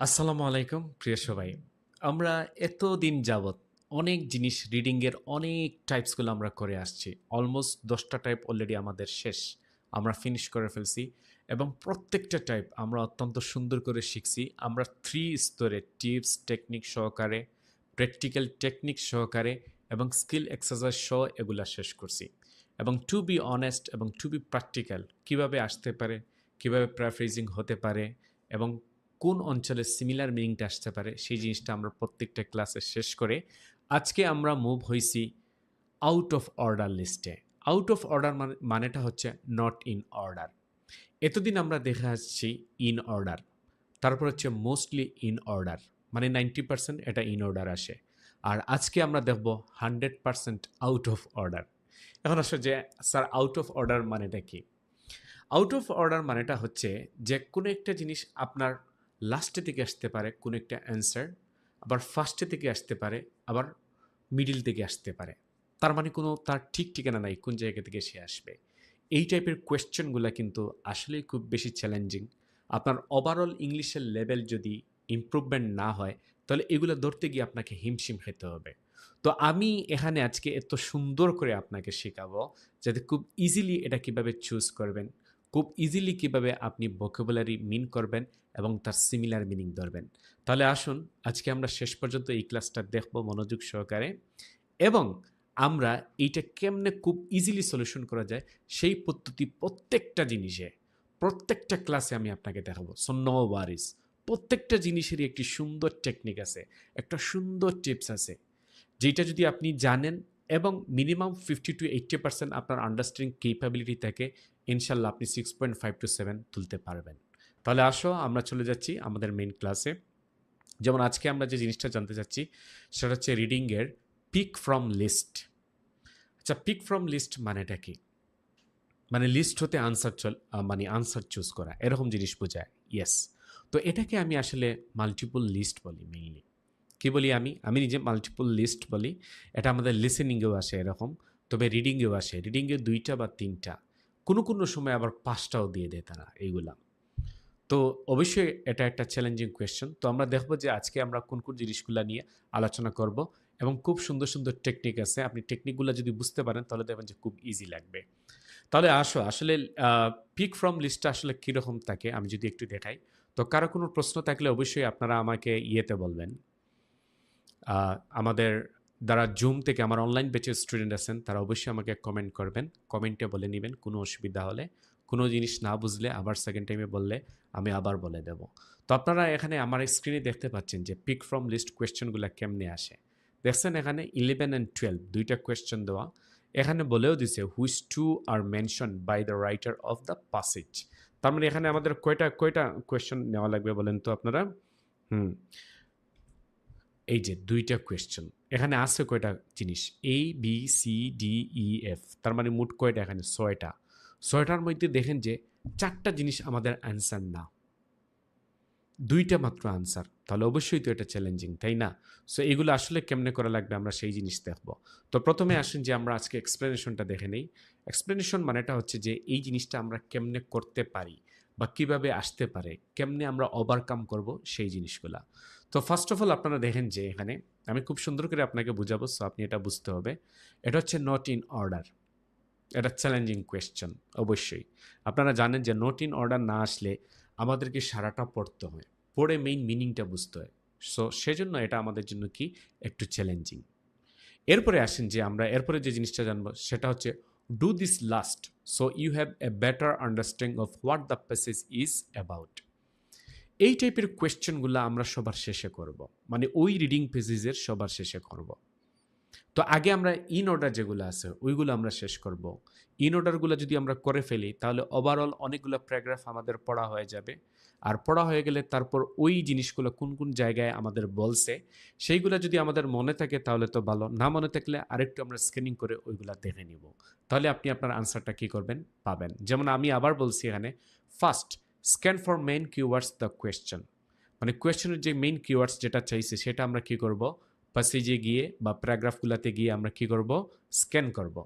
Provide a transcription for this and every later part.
আসসালামু আলাইকুম প্রিয় সবাই। আমরা এতদিন যাবৎ অনেক জিনিস রিডিংয়ের অনেক টাইপসগুলো আমরা করে আসছি। অলমোস্ট ১০টা টাইপ অলরেডি আমাদের শেষ। আমরা ফিনিশ করে ফেলছি এবং প্রত্যেকটা টাইপ আমরা অত্যন্ত সুন্দর করে শিখছি। আমরা 3 স্তরে টিপস, টেকনিক সহকারে, প্র্যাকটিক্যাল টেকনিক সহকারে এবং স্কিল এক্সারসাইজ সহ এগুলা শেষ করছি। এবং টু বি অনেস্ট এবং টু বি প্র্যাকটিক্যাল কিভাবে আসতে পারে, কিভাবে প্যারাফ্রেজিং হতে পারে এবং কোন অঞ্চলে সিমিলার মিনিংটা আসতে পারে সেই জিনিসটা আমরা প্রত্যেকটা ক্লাসে শেষ করে আজকে আমরা মুভ হইছি আউট অফ অর্ডার লিস্টে। আউট অফ অর্ডার মানেটা হচ্ছে নট ইন অর্ডার। এতদিন আমরা দেখে আসছি ইন অর্ডার, তারপর হচ্ছে মোস্টলি ইন অর্ডার, মানে 90% এটা ইন অর্ডার আসে। আর আজকে আমরা দেখব 100% আউট অফ অর্ডার। এখন আসলে যে স্যার আউট অফ অর্ডার মানেটা কি? আউট অফ অর্ডার মানেটা হচ্ছে যে কোনো একটা জিনিস আপনার লাস্টে থেকে আসতে পারে কোনো একটা অ্যান্সার, আবার ফার্স্টে থেকে আসতে পারে, আবার মিডিল থেকে আসতে পারে। তার মানে কোনো তার ঠিক ঠিকানা নাই কোন জায়গা থেকে সে আসবে। এই টাইপের কোয়েশ্চেনগুলো কিন্তু আসলেই খুব বেশি চ্যালেঞ্জিং। আপনার ওভারঅল ইংলিশের লেভেল যদি ইমপ্রুভমেন্ট না হয় তাহলে এগুলো ধরতে গিয়ে আপনাকে হিমশিম খেতে হবে। তো আমি এখানে আজকে এত সুন্দর করে আপনাকে শেখাবো যাতে খুব ইজিলি এটা কিভাবে চুজ করবেন, খুব ইজিলি কিভাবে আপনি ভোকাবুলারি মিন করবেন এবং তার সিমিলার মিনিং ধরবেন। তাহলে আসুন আজকে আমরা শেষ পর্যন্ত এই ক্লাসটা দেখব মনোযোগ সহকারে এবং আমরা এইটা কেমনে খুব ইজিলি সলিউশন করা যায় সেই পদ্ধতি প্রত্যেকটা জিনিসে, প্রত্যেকটা ক্লাসে আমি আপনাকে দেখাবো। সো নো ওয়ারিস, প্রত্যেকটা জিনিসেরই একটি সুন্দর টেকনিক আছে, একটা সুন্দর টিপস আছে, যেটা যদি আপনি জানেন এবং মিনিমাম 50-80% আপনার আন্ডারস্ট্যান্ডিং ক্যাপাবিলিটি থাকে, ইনশাল্লাহ আপনি 6.5 to 7 তুলতে পারবেন। তাহলে আসো আমরা চলে যাচ্ছি আমাদের মেইন ক্লাসে। যেমন আজকে আমরা যে জিনিসটা জানতে চাচ্ছি সেটা হচ্ছে রিডিংয়ের পিক ফ্রম লিস্ট। আচ্ছা, পিক ফ্রম লিস্ট মানেটা কি? মানে লিস্ট হতে আনসার মানে আনসার চুজ করা এরকম জিনিস বোঝায়। ইয়েস। তো এটাকে আমি আসলে মাল্টিপল লিস্ট বলি মেইনলি। কি বলি আমি নিজে মাল্টিপল লিস্ট বলি। এটা আমাদের লিসেনিংয়েও আসে এরকম, তবে রিডিংয়েও আসে। রিডিংয়ে 2টা বা 3টা, কোনো সময় আবার 5টাও দিয়ে দেয় তারা এইগুলা। তো অবশ্যই এটা একটা চ্যালেঞ্জিং কোয়েশ্চেন। তো আমরা দেখব যে আজকে আমরা কোন জিনিসগুলা নিয়ে আলোচনা করব এবং খুব সুন্দর সুন্দর টেকনিক আছে। আপনি টেকনিকগুলো যদি বুঝতে পারেন তাহলে দেখবেন যে খুব ইজি লাগবে। তাহলে আসলে পিক ফ্রম লিস্টটা আসলে কীরকম থাকে আমি যদি একটু দেখাই। তো কারো কোনো প্রশ্ন থাকলে অবশ্যই আপনারা আমাকে ইয়েতে বলবেন। আমাদের যারা জুম থেকে আমার অনলাইন ব্যাচের স্টুডেন্ট আছেন তারা অবশ্যই আমাকে কমেন্ট করবেন। কমেন্টে বলে নিবেন কোনো অসুবিধা হলে। কোনো জিনিস না বুঝলে আবার সেকেন্ড টাইমে বললে আমি আবার বলে দেব। তো আপনারা এখানে আমার স্ক্রিনে দেখতে পাচ্ছেন যে পিক ফ্রম লিস্ট কোয়েশ্চেনগুলো কেমনে আসে। দেখছেন এখানে 11 and 12 2টা কোয়েশ্চেন দেওয়া। এখানে বলেও দিছে which two are mention by the writer of the passage. তার মানে এখানে আমাদের কয়টা কোয়েশ্চেন নেওয়া লাগবে বলেন তো আপনারা? হুম। এই যে 2টা কোয়েশ্চেন এখানে আছে কয়টা জিনিস A B C D E F, তার মানে মোট কয়টা এখানে 6টা। 6টার মধ্যে দেখেন যে 4টা জিনিস আমাদের অ্যান্সার না, 2টা মাত্র আনসার। তাহলে অবশ্যই তো এটা চ্যালেঞ্জিং, তাই না? সো এগুলো আসলে কেমনে করা লাগবে আমরা সেই জিনিস দেখব। তো প্রথমে আসেন যে আমরা আজকে এক্সপ্লেনেশনটা দেখে নেই। এক্সপ্লেনেশন মানেটা হচ্ছে যে এই জিনিসটা আমরা কেমনে করতে পারি বা কিভাবে আসতে পারে, কেমনে আমরা ওভারকাম করব সেই জিনিসগুলা। তো ফার্স্ট অফ অল আপনারা দেখেন যে এখানে আমি খুব সুন্দর করে আপনাকে বুঝাবো, সো আপনি এটা বুঝতে হবে। এটা হচ্ছে নট ইন অর্ডার। এটা চ্যালেঞ্জিং কোয়েশ্চেন অবশ্যই। আপনারা জানেন যে নোট ইন অর্ডার না আসলে আমাদেরকে সারাটা পড়তে হয়, পড়ে মেইন মিনিংটা বুঝতে হয়। সো সেজন্য এটা আমাদের জন্য কি একটু চ্যালেঞ্জিং। এরপরে আসেন যে আমরা এরপরে যে জিনিসটা জানবো সেটা হচ্ছে do this last so you have a better understanding of what the passage is about. এই টাইপের কোয়েশ্চেনগুলো আমরা সবার শেষে করব, মানে ওই রিডিং পেজেসের সবার শেষে করব। তো আগে আমরা ইন অর্ডার যেগুলো আছে ওইগুলো আমরা শেষ করব। ইন অর্ডারগুলো যদি আমরা করে ফেলি তাহলে ওভারঅল অনেকগুলো প্যারাগ্রাফ আমাদের পড়া হয়ে যাবে। আর পড়া হয়ে গেলে তারপর ওই জিনিসগুলো কোন জায়গায় আমাদের বলছে সেইগুলো যদি আমাদের মনে থাকে তাহলে তো ভালো, না মনে থাকলে আরেকটু আমরা স্ক্যানিং করে ওইগুলা দেখে নিব। তাহলে আপনি আপনার আনসারটা কী করবেন পাবেন। যেমন আমি আবার বলছি এখানে, first scan for main keywords the question, মানে কোয়েশ্চেনের যে মেইন কিওয়ার্ডস যেটা চাইছে সেটা আমরা কি করব, প্যাসেজে গিয়ে বা প্যারাগ্রাফগুলোতে গিয়ে আমরা কি করব, স্ক্যান করব।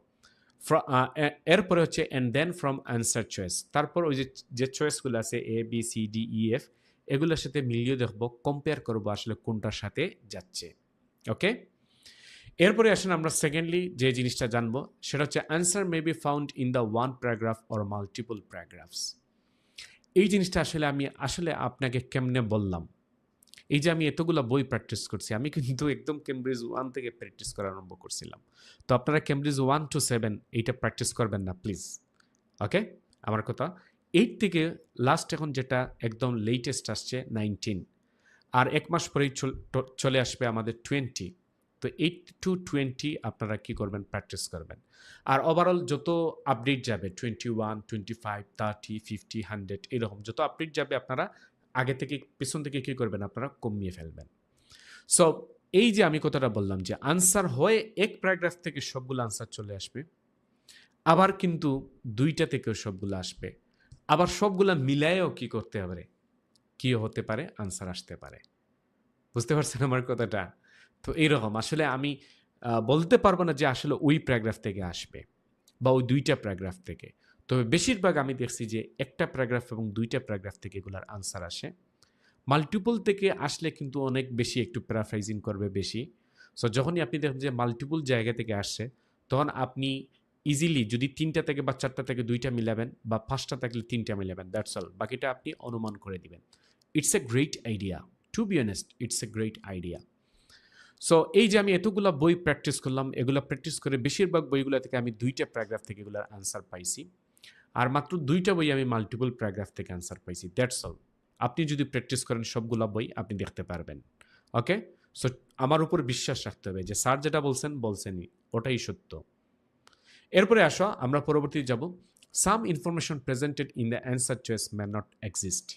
এরপরে হচ্ছে and then from answer choice, তারপর ওই যে চয়েসগুলো আছে A B C D E F, এগুলোর সাথে মিলিয়ে দেখব, কম্পেয়ার করব আসলে কোনটার সাথে যাচ্ছে। ওকে, এরপরে আসেন আমরা সেকেন্ডলি যে জিনিসটা জানবো সেটা হচ্ছে answer may be found in the one paragraph or multiple paragraphs. এই জিনিসটা আসলে আমি আপনাকে কেমনে বললাম, এই যে আমি এতগুলো বই প্র্যাকটিস করছি, আমি কিন্তু একদম কেমব্রিজ 1 থেকে প্র্যাকটিস করা আরম্ভ করছিলাম। তো আপনারা কেমব্রিজ 1 to 7 এইটা প্র্যাকটিস করবেন না প্লিজ। ওকে, আমার কথা 8 থেকে লাস্ট এখন যেটা একদম লেটেস্ট আসছে 19, আর 1 মাস পরেই চলে আসবে আমাদের 20। তো 8 to 20 আপনারা কি করবেন, প্র্যাকটিস করবেন। আর ওভারঅল যত আপডেট যাবে 21, 25, 30, 50, 100 এরকম যত আপডেট যাবে আপনারা আগে থেকে পেছন থেকে কি করবেন, আপনারা কমিয়ে ফেলবেন। সো এই যে আমি কথাটা বললাম যে আনসার হয় এক প্যারাগ্রাফ থেকে সবগুলো আনসার চলে আসবে, আবার কিন্তু 2টা থেকেও সবগুলো আসবে, আবার সবগুলা মিলায়েও কি করতে পারে, কি হতে পারে, আনসার আসতে পারে। বুঝতে পারছেন আমার কথাটা? তো এইরকম আসলে আমি বলতে পারবো না যে আসলে ওই প্যারাগ্রাফ থেকে আসবে বা ওই 2টা প্যারাগ্রাফ থেকে। তবে বেশিরভাগ আমি দেখছি যে একটা প্যারাগ্রাফ এবং 2টা প্যারাগ্রাফ থেকে এগুলার আনসার আসে। মাল্টিপল থেকে আসলে কিন্তু অনেক বেশি একটু প্যারাফ্রাইজিং করবে বেশি। সো যখনই আপনি দেখেন যে মাল্টিপল জায়গা থেকে আসছে, তখন আপনি ইজিলি যদি 3টা থেকে বা 4টা থেকে 2টা মিলাবেন বা 5টা থাকলে 3টা মিলাবেন, দ্যাটস অল। বাকিটা আপনি অনুমান করে দিবেন। It's a great idea, to be honest, it's a great idea. So এই যে আমি এতগুলা বই প্র্যাকটিস করলাম, এগুলা প্র্যাকটিস করে বেশিরভাগ বইগুলো থেকে আমি 2টা প্যারাগ্রাফ থেকে এগুলার আনসার পাইছি, আর মাত্র 2টা বই আমি মাল্টিপল প্যারাগ্রাফ থেকে আনসার পাইছি, দ্যাটস অল। আপনি যদি প্র্যাকটিস করেন সবগুলা বই আপনি দেখতে পারবেন। ওকে, সো আমার উপর বিশ্বাস রাখতে হবে যে স্যার যেটা বলছেনই ওটাই সত্য। এরপরে আসো আমরা পরবর্তীতে যাব। সাম information presented in the answer choice may not exist.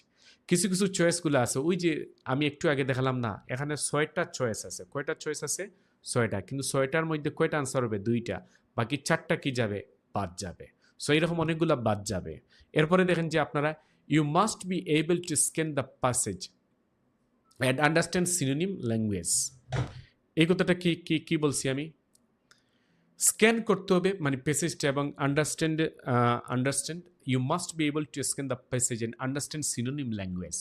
কিছু কিছু চয়েসগুলো আছে, ওই যে আমি একটু আগে দেখালাম না, এখানে 6টা চয়েস আছে। কয়টা চয়েস আছে? 6টা। কিন্তু 6টার মধ্যে কয়টা আনসার হবে? 2টা। বাকি 4টা কি যাবে? বাদ যাবে। সো এইরকম অনেকগুলো বাদ যাবে। এরপরে দেখেন যে আপনারা you must be able to scan the passage and understand synonym language. এই কথাটা কি কি কি বলছি আমি? স্ক্যান করতে হবে মানে প্যাসেজটা, এবং understand you must be able to scan the passage and understand synonym language.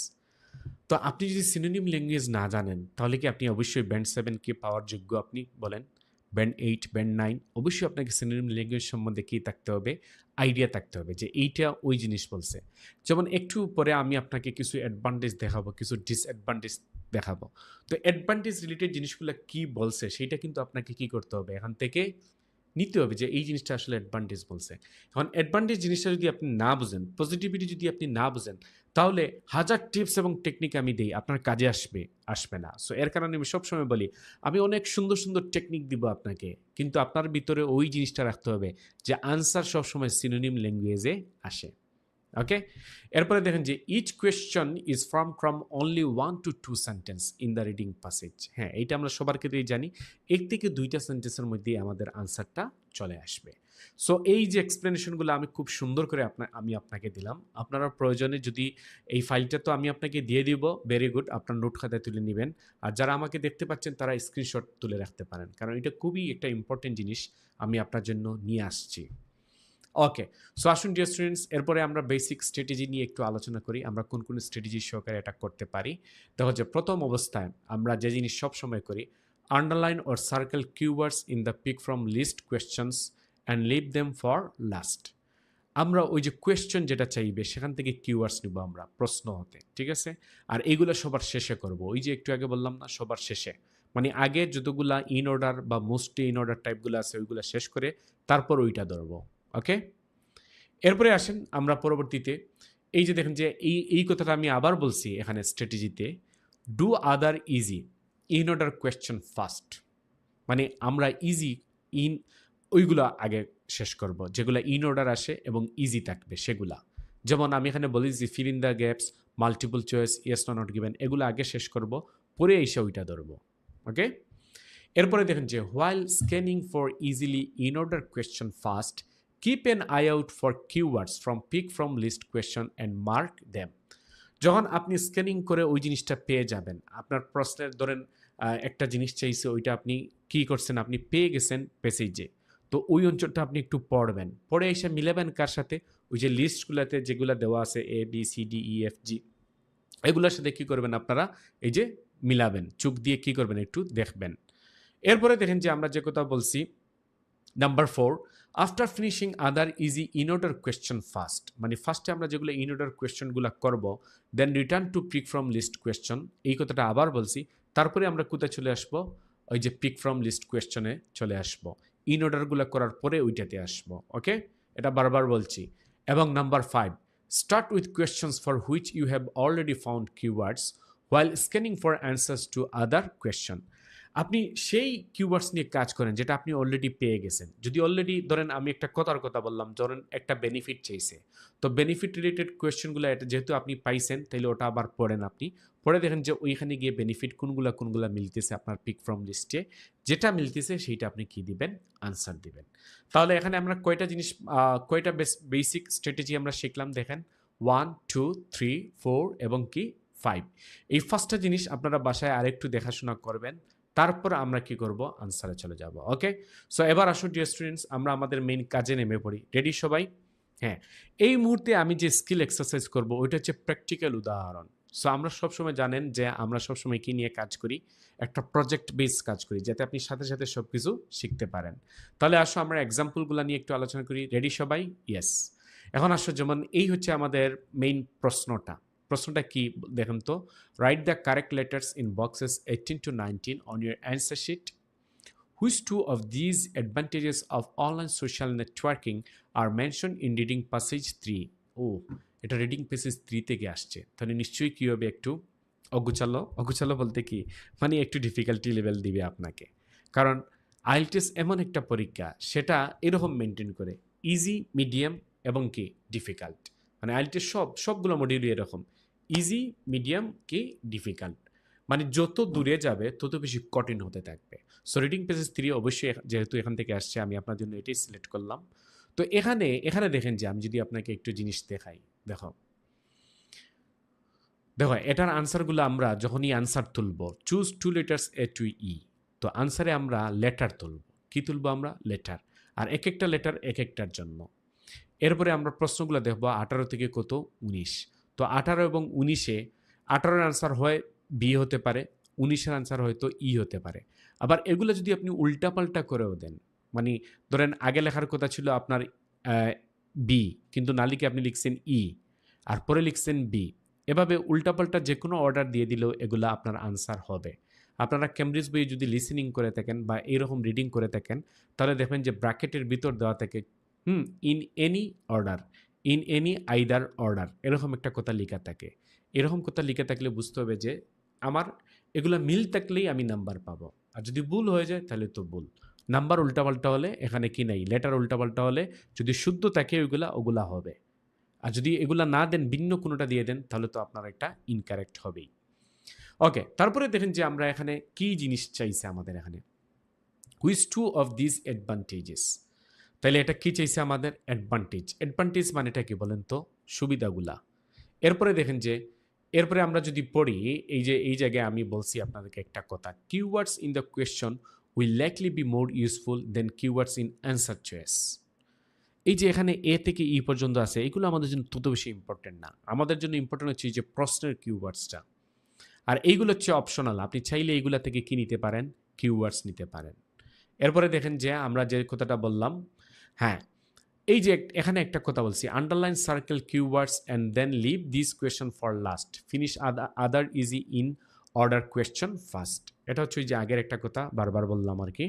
তো আপনি যদি সিনোনিম ল্যাঙ্গুয়েজ না জানেন তাহলে কি আপনি অবশ্যই ব্যান্ড 7 কে পাওয়ার যোগ্য? আপনি বলেন। ব্যান্ড 8, ব্যান্ড 9, অবশ্যই আপনাকে সিনোনিম ল্যাঙ্গুয়েজ সম্বন্ধে কি থাকতে হবে? আইডিয়া থাকতে হবে যে এইটা ওই জিনিস বলছে। যেমন একটু পরে আমি আপনাকে কিছু অ্যাডভান্টেজ দেখাবো, কিছু ডিসঅ্যাডভান্টেজ দেখাবো। তো অ্যাডভান্টেজ রিলেটেড জিনিসগুলো কি বলছে সেইটা কিন্তু আপনাকে কি করতে হবে, এখান থেকে নিতে হবে যে এই জিনিসটা আসলে অ্যাডভান্টেজ বলছে। এখন অ্যাডভান্টেজ জিনিসটা যদি আপনি না বুঝেন, পজিটিভিটি যদি আপনি না বুঝেন, তাহলে হাজার টিপস এবং টেকনিক আমি দেই, আপনার কাজে আসবে না। সো এর কারণে আমি সবসময় বলি আমি অনেক সুন্দর সুন্দর টেকনিক দিব আপনাকে, কিন্তু আপনার ভিতরে ওই জিনিসটা রাখতে হবে যে আনসার সবসময় সিনোনিম ল্যাঙ্গুয়েজে আসে। ওকে, এরপরে দেখেন যে each question is from only 1 to 2 sentence in the reading passage. হ্যাঁ, এইটা আমরা সবার ক্ষেত্রেই জানি, 1 থেকে 2টা সেন্টেন্সের মধ্যেই আমাদের আনসারটা চলে আসবে। সো এই যে এক্সপ্লেনেশনগুলো আমি খুব সুন্দর করে আমি আপনাকে দিলাম। আপনারা প্রয়োজনে যদি এই ফাইলটা তো আমি আপনাকে দিয়ে দিব, ভেরি গুড, আপনার নোট খাতায় তুলে নেবেন। আর যারা আমাকে দেখতে পাচ্ছেন তারা স্ক্রিনশট তুলে রাখতে পারেন, কারণ এটা খুবই একটা ইম্পর্টেন্ট জিনিস আমি আপনার জন্য নিয়ে আসছি। ওকে, সো আসুন ডিয়ার স্টুডেন্টস, এরপরে আমরা বেসিক স্ট্র্যাটেজি নিয়ে একটু আলোচনা করি। আমরা কোন কোন স্ট্র্যাটেজি সহকারে এটা করতে পারি। দেখো যে প্রথম অবস্থায় আমরা যে জিনিস সবসময় করি, underline or circle keywords in the pick from list questions and leave them for last. আমরা ওই যে কোয়েশ্চেন যেটা চাইবে সেখান থেকে কিওয়ার্ডস নিব আমরা প্রশ্ন হতে, ঠিক আছে? আর এইগুলো সবার শেষে করব, ওই যে একটু আগে বললাম না, সবার শেষে, মানে আগে যতগুলা ইন অর্ডার বা মোস্টলি ইন অর্ডার টাইপগুলো আছে ওইগুলো শেষ করে তারপর ওইটা ধরবো। ওকে, এরপরে আসেন আমরা পরবর্তীতে এই যে দেখেন যে এই কথাটা আমি আবার বলছি এখানে স্ট্র্যাটেজিতে, do other easy in order question first. মানে আমরা ইজি ইন ওইগুলো আগে শেষ করব যেগুলো ইন অর্ডার আসে এবং ইজি থাকবে সেগুলা। যেমন আমি এখানে বলি যে fill in the gaps, multiple choice, yes no not given, এগুলো আগে শেষ করব, পরে এসে ওইটা ধরবো। ওকে, এরপরে দেখেন যে while scanning for easily in order question first, keep an eye out for keywords pick from list question and mark them. যখন আপনি স্ক্যানিং করে ওই জিনিসটা পেয়ে যাবেন, আপনার প্রশ্নের ধরেন একটা জিনিস চাইছে, ওইটা আপনি কি করছেন, আপনি পেয়ে গেছেন প্যাসেজে, তো ওই অঞ্চলটা আপনি একটু পড়বেন, পড়ে এসে মিলাবেন কার সাথে, ওই যে লিস্টগুলোতে যেগুলো দেওয়া আছে A B C D E F G, এগুলোর সাথে কি করবেন আপনারা এই যে মিলাবেন, চোখ দিয়ে কি করবেন একটু দেখবেন। এরপরে দেখেন যে আমরা যে কথা বলছি number 4, after finishing other easy in order question first, মানে ফার্স্টে আমরা যেগুলো ইন অর্ডার কোয়েশ্চেনগুলো করব, then return to pick from list question, এই কথাটা আবার বলছি। তারপরে আমরা কোথায় চলে আসব, ওই যে পিক ফ্রম লিস্ট কোয়েশ্চনে চলে আসব, ইন অর্ডারগুলো করার পরে ওইটাতে আসব। ওকে, এটা বারবার বলছি। এবং number 5, start with questions for which you have already found keywords while scanning for answers to other question. আপনি সেই কিওয়ার্ডস নিয়ে কাজ করেন যেটা আপনি অলরেডি পেয়ে গেছেন। যদি অলরেডি ধরেন আমি একটা কথার কথা বললাম, ধরেন একটা বেনিফিট চাইছে, তো বেনিফিট রিলেটেড কোয়েশ্চেনগুলো এটা যেহেতু আপনি পাইছেন, তাহলে ওটা আবার পড়েন, আপনি পড়ে দেখেন যে ওইখানে গিয়ে বেনিফিট কোনগুলা মিলতেছে আপনার পিক ফ্রম লিস্টে, যেটা মিলতেছে সেইটা আপনি কি দিবেন, আনসার দিবেন। তাহলে এখানে আমরা কয়টা জিনিস, কয়টা বেসিক স্ট্র্যাটেজি আমরা শিখলাম দেখেন, 1 2 3 4 এবং কি 5। এই 5টা জিনিস আপনারা বাসায় আরেকটু দেখাশোনা করবেন, তারপর আমরা কি করব, আনসারে চলে যাব। ওকে, সো এবার আসো ডিয়ার স্টুডেন্টস, আমরা আমাদের মেইন কাজে নেমে পড়ি। রেডি সবাই? হ্যাঁ, এই মুহূর্তে আমি যে স্কিল এক্সারসাইজ করব ওইটা হচ্ছে প্র্যাকটিক্যাল উদাহরণ। সো আমরা সবসময় জানেন যে আমরা সবসময় কি নিয়ে কাজ করি, একটা প্রজেক্ট বেস কাজ করি, যাতে আপনি সাথে সাথে সব কিছু শিখতে পারেন। তাহলে আসো আমরা এক্সাম্পলগুলো নিয়ে একটু আলোচনা করি। রেডি সবাই? ইয়েস। এখন আসো, যেমন এই হচ্ছে আমাদের মেইন প্রশ্নটা। প্রশ্নটা কি দেখেন তো, right the correct letters in boxes 18 to 19 on your answer sheet. Which two of these advantages of online social networking are mentioned in reading passage 3? ও, এটা রিডিং পেসেজ 3 থেকে আসছে, তাহলে নিশ্চয়ই কী হবে, একটু অগুচালো। অগুচালো বলতে কি, মানে একটু ডিফিকাল্টি লেভেল দিবে আপনাকে, কারণ আইএলটিএস এমন একটা পরীক্ষা সেটা এরকম মেনটেন করে ইজি, মিডিয়াম এবং কি ডিফিকাল্ট। মানে আইএলটিএস সবগুলো মডিউলই এরকম, ইজি, মিডিয়াম কি ডিফিকাল্ট, মানে যত দূরে যাবে তত বেশি কঠিন হতে থাকবে। সো রিডিং পেজেস 3 অবশ্যই যেহেতু এখান থেকে আসছে, আমি আপনার জন্য এটাই সিলেক্ট করলাম। তো এখানে দেখেন যে আমি যদি আপনাকে একটু জিনিস দেখাই, দেখো দেখো এটার আনসারগুলো আমরা যখনই আনসার তুলব, চুজ 2 লেটার্স এ টু ই, তো আনসারে আমরা লেটার তুলব। কি তুলব আমরা? লেটার। আর এক একটা লেটার এক একটার জন্য। এরপরে আমরা প্রশ্নগুলো দেখব 18 থেকে কত, 19। তো 18 এবং 19-এ 18-এর আনসার হয় বি হতে পারে, 19-এর আনসার হয়তো ই হতে পারে। আবার এগুলো যদি আপনি উল্টাপাল্টা করেও দেন, মানে ধরেন আগে লেখার কথা ছিল আপনার বি, কিন্তু না লিখে আপনি লিখছেন ই, আর পরে লিখছেন বি, এভাবে উল্টাপাল্টা যে কোনো অর্ডার দিয়ে দিলেও এগুলো আপনার আনসার হবে। আপনারা ক্যামব্রিজ বইয়ে যদি লিসেনিং করে থাকেন বা এইরকম রিডিং করে থাকেন, তাহলে দেখবেন যে ব্র্যাকেটের ভিতর দেওয়া থাকে in any order, in any either order, এরকম একটা কথা লেখা থাকে। এরকম কথা লিখে থাকলে বুঝতে হবে যে আমার এগুলো মিল থাকলেই আমি নাম্বার পাবো, আর যদি ভুল হয়ে যায় তাহলে তো ভুল। নাম্বার উল্টাপাল্টা হলে এখানে কি নাই, লেটার উল্টাপাল্টা হলে যদি শুদ্ধ থাকে ওগুলা হবে। আর যদি এগুলা না দেন, ভিন্ন কোনোটা দিয়ে দেন, তাহলে তো আপনার একটা ইনকারেক্ট হবেই। ওকে, তারপরে দেখেন যে আমরা এখানে কি জিনিস চাইছে আমাদের এখানে, which two of this advantages, তাহলে এটা কি চাইছে আমাদের, অ্যাডভান্টেজ। অ্যাডভান্টেজ মানেটা কি বলেন তো, সুবিধাগুলা। এরপরে দেখেন যে এরপরে আমরা যদি পড়ি, এই জায়গায় আমি বলছি আপনাদেরকে একটা কথা, keywords in the question will likely be more useful than keywords in answer choice. এই যে এখানে এ থেকে ই পর্যন্ত আছে, এগুলো আমাদের জন্য তত বেশি ইম্পর্টেন্ট না। আমাদের জন্য ইম্পর্টেন্ট হচ্ছে যে প্রশ্নের কিওয়ার্ডসটা, আর এইগুলো হচ্ছে অপশনাল। আপনি চাইলে এইগুলা থেকে কি নিতে পারেন, কিওয়ার্ডস নিতে পারেন। এরপরে দেখেন যে আমরা যে কথাটা বললাম, হ্যাঁ, এই যে এখানে একটা কথা বলছি, underline circle keywords and then leave this question for last, finish other easy in order question first. এটা হচ্ছে ওই যে আগের একটা কথা বারবার বললাম আর কি।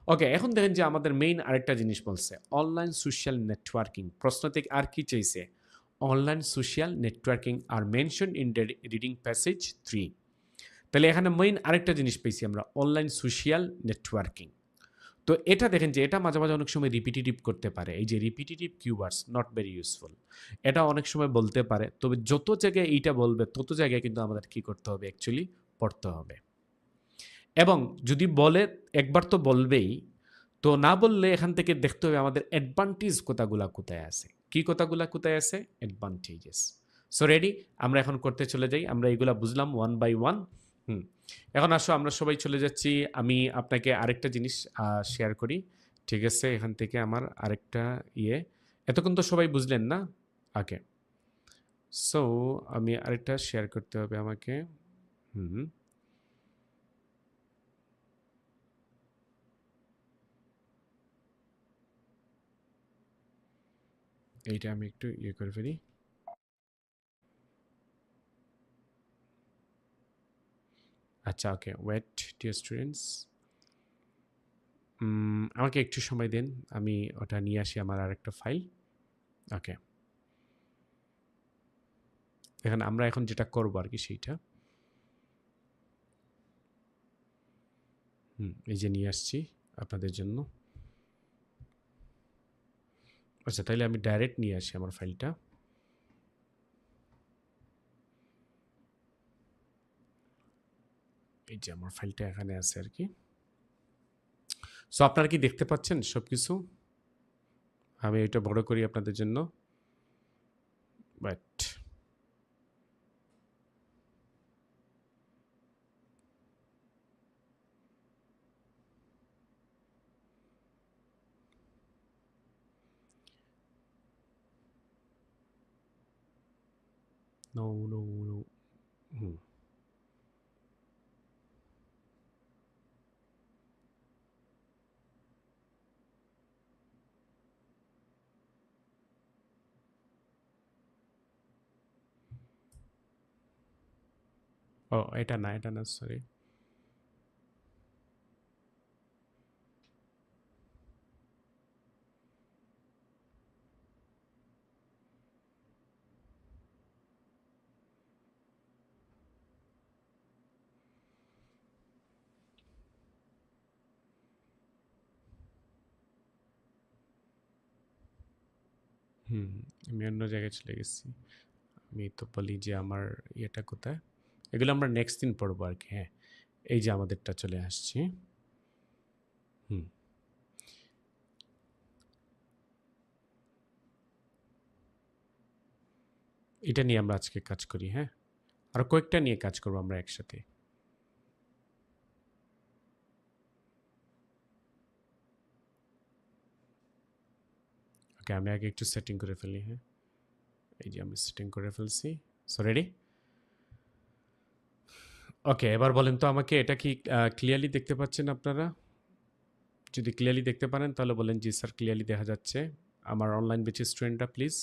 ওকে, এখন দেখেন যে আমাদের মেইন আরেকটা জিনিস বলছে, অনলাইন সোশ্যাল নেটওয়ার্কিং। প্রশ্ন থেকে আর কি চাইছে, online social networking are mention in reading passage 3। তাহলে এখানে মেইন আরেকটা জিনিস পেয়েছি আমরা, অনলাইন সোশ্যাল নেটওয়ার্কিং। তো এটা দেখেন যে এটা মাঝে মাঝে অনেক সময় রিপিটিটিভ করতে পারে, এই যে repetitive keywords not very useful, এটা অনেক সময় বলতে পারে। তবে যত জায়গায় এইটা বলবে তত জায়গায় কিন্তু আমাদের কি করতে হবে, অ্যাকচুয়ালি পড়তে হবে। এবং যদি বলে একবার তো বলবেই, তো না বললে এখান থেকে দেখতে হবে আমাদের অ্যাডভান্টেজ কথাগুলা কোথায় আছে। কি কথাগুলা কোথায় আছে, অ্যাডভান্টেজেস। সো রেডি, আমরা এখন করতে চলে যাই। আমরা এগুলা বুঝলাম ওয়ান বাই ওয়ান। এখন আসো আমরা সবাই চলে যাচ্ছি। আমি আপনাকে আরেকটা জিনিস শেয়ার করি, ঠিক আছে? এখান থেকে আমার আরেকটা এতক্ষণ তো সবাই বুঝলেন না? ওকে, সো আমি আরেকটা শেয়ার করতে হবে আমাকে। এইটা আমি একটু ইয়ে করে ফেলি। আচ্ছা, ওকে, ওয়েট ডিয়ার স্টুডেন্টস, আমাকে একটু সময় দিন, আমি ওটা নিয়ে আসি আমার আরেকটা ফাইল। ওকে, এখানে আমরা এখন যেটা করবো আর কি সেইটা, এই যে নিয়ে আসছি আপনাদের জন্য। আচ্ছা, তাইলে আমি ডাইরেক্ট নিয়ে আসি আমার ফাইলটা। এই যে আমার ফাইলটা এখানে আছে আর কি। সো আপনারা কি দেখতে পাচ্ছেন সব কিছু? আমি এটা বড় করি আপনাদের জন্য, বাট নো নো নো। ও, এটা না, এটা না, সরি। আমি অন্য জায়গায় চলে গেছি। আমি তো বলি যে আমার ইয়েটা কোথায়, এগুলো আমরা নেক্সট দিন পড়বো আর কি। হ্যাঁ, এই যে আমাদেরটা চলে আসছে। এটা নিয়ে আমরা আজকে কাজ করি। হ্যাঁ, আর কয়েকটা নিয়ে কাজ করবো আমরা একসাথে। ওকে, আমি আগে একটু সেটিং করে ফেলি। হ্যাঁ, এই যে আমি সেটিং করে ফেলছি। So ready? ওকে, এবার বলেন তো আমাকে, এটা কি ক্লিয়ারলি দেখতে পাচ্ছেন আপনারা? যদি ক্লিয়ারলি দেখতে পারেন তাহলে বলেন জি স্যার, ক্লিয়ারলি দেখা যাচ্ছে। আমার অনলাইন ব্যাচের স্টুডেন্টরা প্লিজ।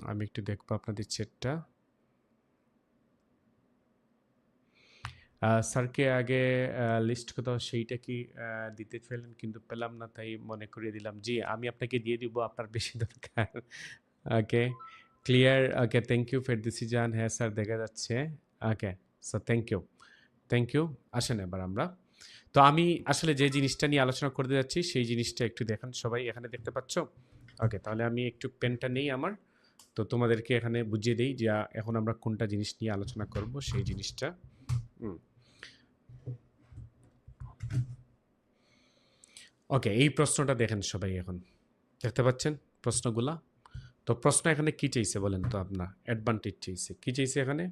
আমি একটু দেখবো আপনাদের চ্যাটটা। স্যারকে আগে লিস্ট কোথাও সেইটা কি দিতে চাইলেন, কিন্তু পেলাম না, তাই মনে করিয়ে দিলাম। জি, আমি আপনাকে দিয়ে দিব, আপনার বেশি দরকার। Okay, clear. Okay, thank you Ferdousi Jaan. হ্যাঁ স্যার, দেখা যাচ্ছে। Okay, sir thank you, thank you. আসেন এবার আমরা, তো আমি আসলে যে জিনিসটা নিয়ে আলোচনা করতে যাচ্ছি সেই জিনিসটা একটু দেখেন সবাই, এখানে দেখতে পাচ্ছ? ওকে, তাহলে আমি একটু পেনটা নেই আমার, তো তোমাদেরকে এখানে বুঝিয়ে দিই যে এখন আমরা কোনটা জিনিস নিয়ে আলোচনা করব সেই জিনিসটা। ওকে, এই প্রশ্নটা দেখেন সবাই, এখন দেখতে পাচ্ছেন প্রশ্নগুলা? তো প্রশ্ন এখানে কি চাইছে বলেন তো? আপনার অ্যাডভান্টেজ চাইছে। কি চাইছে এখানে?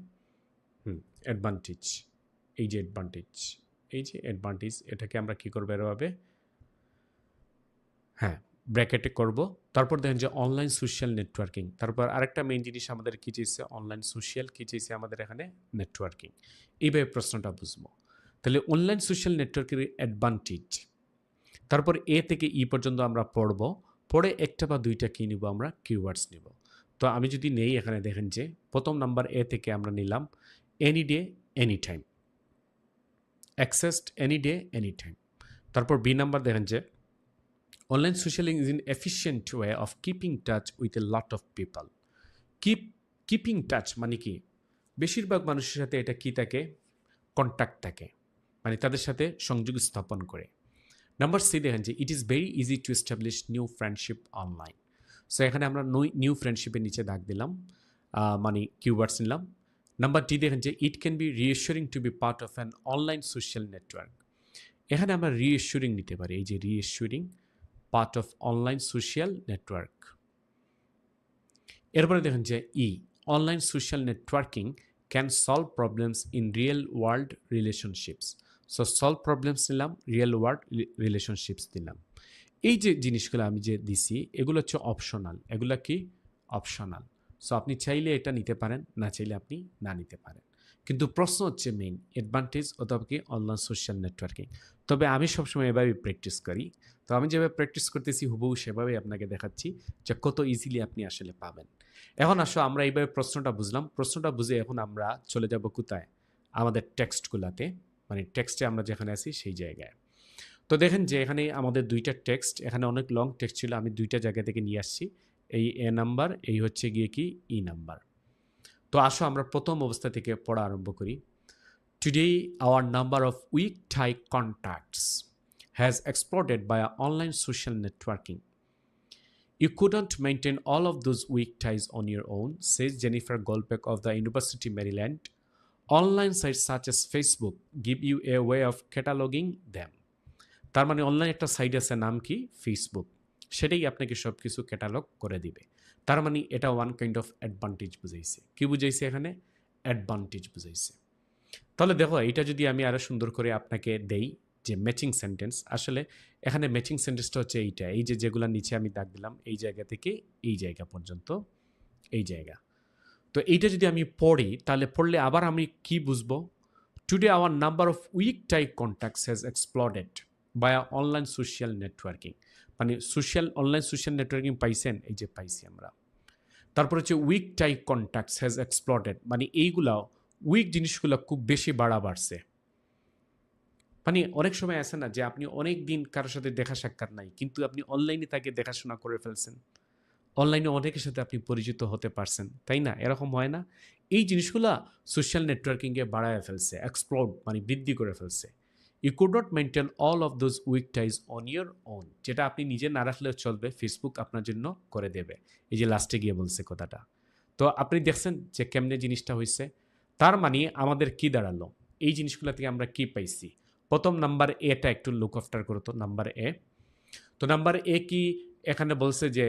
অ্যাডভান্টেজ। এই যে অ্যাডভান্টেজ, এই যে অ্যাডভান্টেজ, এটাকে আমরা কি করবো এভাবে? হ্যাঁ, ব্র্যাকেটে করব। তারপর দেখেন যে অনলাইন সোশ্যাল নেটওয়ার্কিং, তারপর আরেকটা মেইন জিনিস আমাদের কি চাইছে? অনলাইন সোশ্যাল, কি চাইছে আমাদের এখানে? নেটওয়ার্কিং। এইভাবে প্রশ্নটা বুঝবো। তাহলে অনলাইন সোশ্যাল নেটওয়ার্কের অ্যাডভান্টেজ, তারপর এ থেকে ই পর্যন্ত আমরা পড়ব, পড়ে একটা বা দুইটা কি নিব আমরা? কিওয়ার্ডস নিব। তো আমি যদি নেই, এখানে দেখেন যে প্রথম নাম্বার এ থেকে আমরা নিলাম any day any time, accessed any day any time. তারপর বি নাম্বার দেখেন যে online socialising is in efficient way of keeping touch with a lot of people. Keeping touch মানে কি? বেশিরভাগ মানুষের সাথে এটা কি থাকে? কন্ট্যাক্ট থাকে, মানে তাদের সাথে সংযোগ স্থাপন করে। নাম্বার সি দেখেন যে it is very easy to establish new friendship online. So এখানে আমরা নিউ ফ্রেন্ডশিপের নিচে দাগ দিলাম, মানে কিওয়ার্ডস নিলাম। নাম্বার ডি দেখেন যে it can be reassuring to be part of an online social network. এখানে আমরা রিএসিওরিং নিতে পারি, এই যে reassuring, part of online social network. এরপরে দেখেন যে E, online social networking can solve problems in real world relationships. So solve problems নিলাম, রিয়েল ওয়ার্ল্ড রিলেশনশিপস দিলাম। এই যে জিনিসগুলো আমি যে দিছি এগুলো হচ্ছে অপশনাল, এগুলো কি অপশনাল। সো আপনি চাইলে এটা নিতে পারেন, না চাইলে আপনি না নিতে পারেন। কিন্তু প্রশ্ন হচ্ছে মেইন অ্যাডভান্টেজ অথবা কি অনলাইন সোশ্যাল নেটওয়ার্কিং। তবে আমি সবসময় এভাবে প্র্যাকটিস করি। তো আমি যেভাবে প্র্যাকটিস করতেছি হুবহু সেভাবেই আপনাকে দেখাচ্ছি যে কত ইজিলি আপনি আসলে পাবেন। এখন আসো আমরা এইভাবে প্রশ্নটা বুঝলাম, প্রশ্নটা বুঝে এখন আমরা চলে যাব কোথায়, আমাদের টেক্সটগুলাতে, মানে টেক্সটে আমরা যেখানে আছি সেই জায়গায়। তো দেখেন যে এখানে আমাদের দুইটা টেক্সট, এখানে অনেক লং টেক্সট ছিল, আমি দুইটা জায়গা থেকে নিয়ে আসছি। এই এ নাম্বার, এই হচ্ছে গিয়ে কি ই নাম্বার। তো আসো আমরা প্রথম অবস্থা থেকে পড়া আরম্ভ করি। Today our number of weak tie contacts has exploded by online social networking. You couldn't maintain all of those weak ties on your own, says Jennifer Goldbeck of the University of Maryland. Online sites such as Facebook give you a way of cataloging them. তার মানে online একটা site আছে, নাম কি Facebook, সেটাই আপনাকে সব কিছু ক্যাটালগ করে দিবে। তার মানে এটা ওয়ান কাইন্ড অফ অ্যাডভান্টেজ বুঝাইছে। কি বুঝাইছে এখানে? অ্যাডভান্টেজ বুঝাইছে। তাহলে দেখো এটা যদি আমি আরও সুন্দর করে আপনাকে দেই যে ম্যাচিং সেন্টেন্স, আসলে এখানে ম্যাচিং সেন্টেন্সটা হচ্ছে এইটা, এই যে যেগুলো নিচে আমি দাগ দিলাম, এই জায়গা থেকে এই জায়গা পর্যন্ত, এই জায়গা। তো এইটা যদি আমি পড়ি তাহলে পড়লে আবার আমি কি বুঝবো? Today our number of weak tie contacts has exploded via online social networking. মানে অনলাইন সোশ্যাল নেটওয়ার্কিং পাইছেন, এই যে পাইছি আমরা। তারপর হচ্ছে weak tie contacts has exploded, মানে এইগুলা উইক জিনিসগুলো খুব বেশি বাড়ছে। মানে অনেক সময় আছে না যে আপনি অনেক দিন কারোর সাথে দেখা সাক্ষাৎ নাই, কিন্তু আপনি অনলাইনে তাকে দেখাশোনা করে ফেলছেন, অনলাইনে অনেকের সাথে আপনি পরিচিত হতে পারছেন, তাই না? এরকম হয় না? এই জিনিসগুলা সোশ্যাল নেটওয়ার্কিংয়ে বাড়ায় ফেলছে, এক্সপ্লোড মানে বৃদ্ধি করে ফেলছে। You could not maintain all of those weak ties on your own, যেটা আপনি নিজে না রাখলেও চলবে, ফেসবুক আপনার জন্য করে দেবে। এই যে লাস্টে গিয়ে বলছে কথাটা। তো আপনি দেখছেন যে কেমনে জিনিসটা হয়েছে। তার মানে আমাদের কি দাঁড়ালো, এই জিনিসগুলো থেকে আমরা কি পাইছি? প্রথম নাম্বার এটা একটু লুক আফটার করতো, নাম্বার এ। তো নাম্বার এ কি এখানে বলছে যে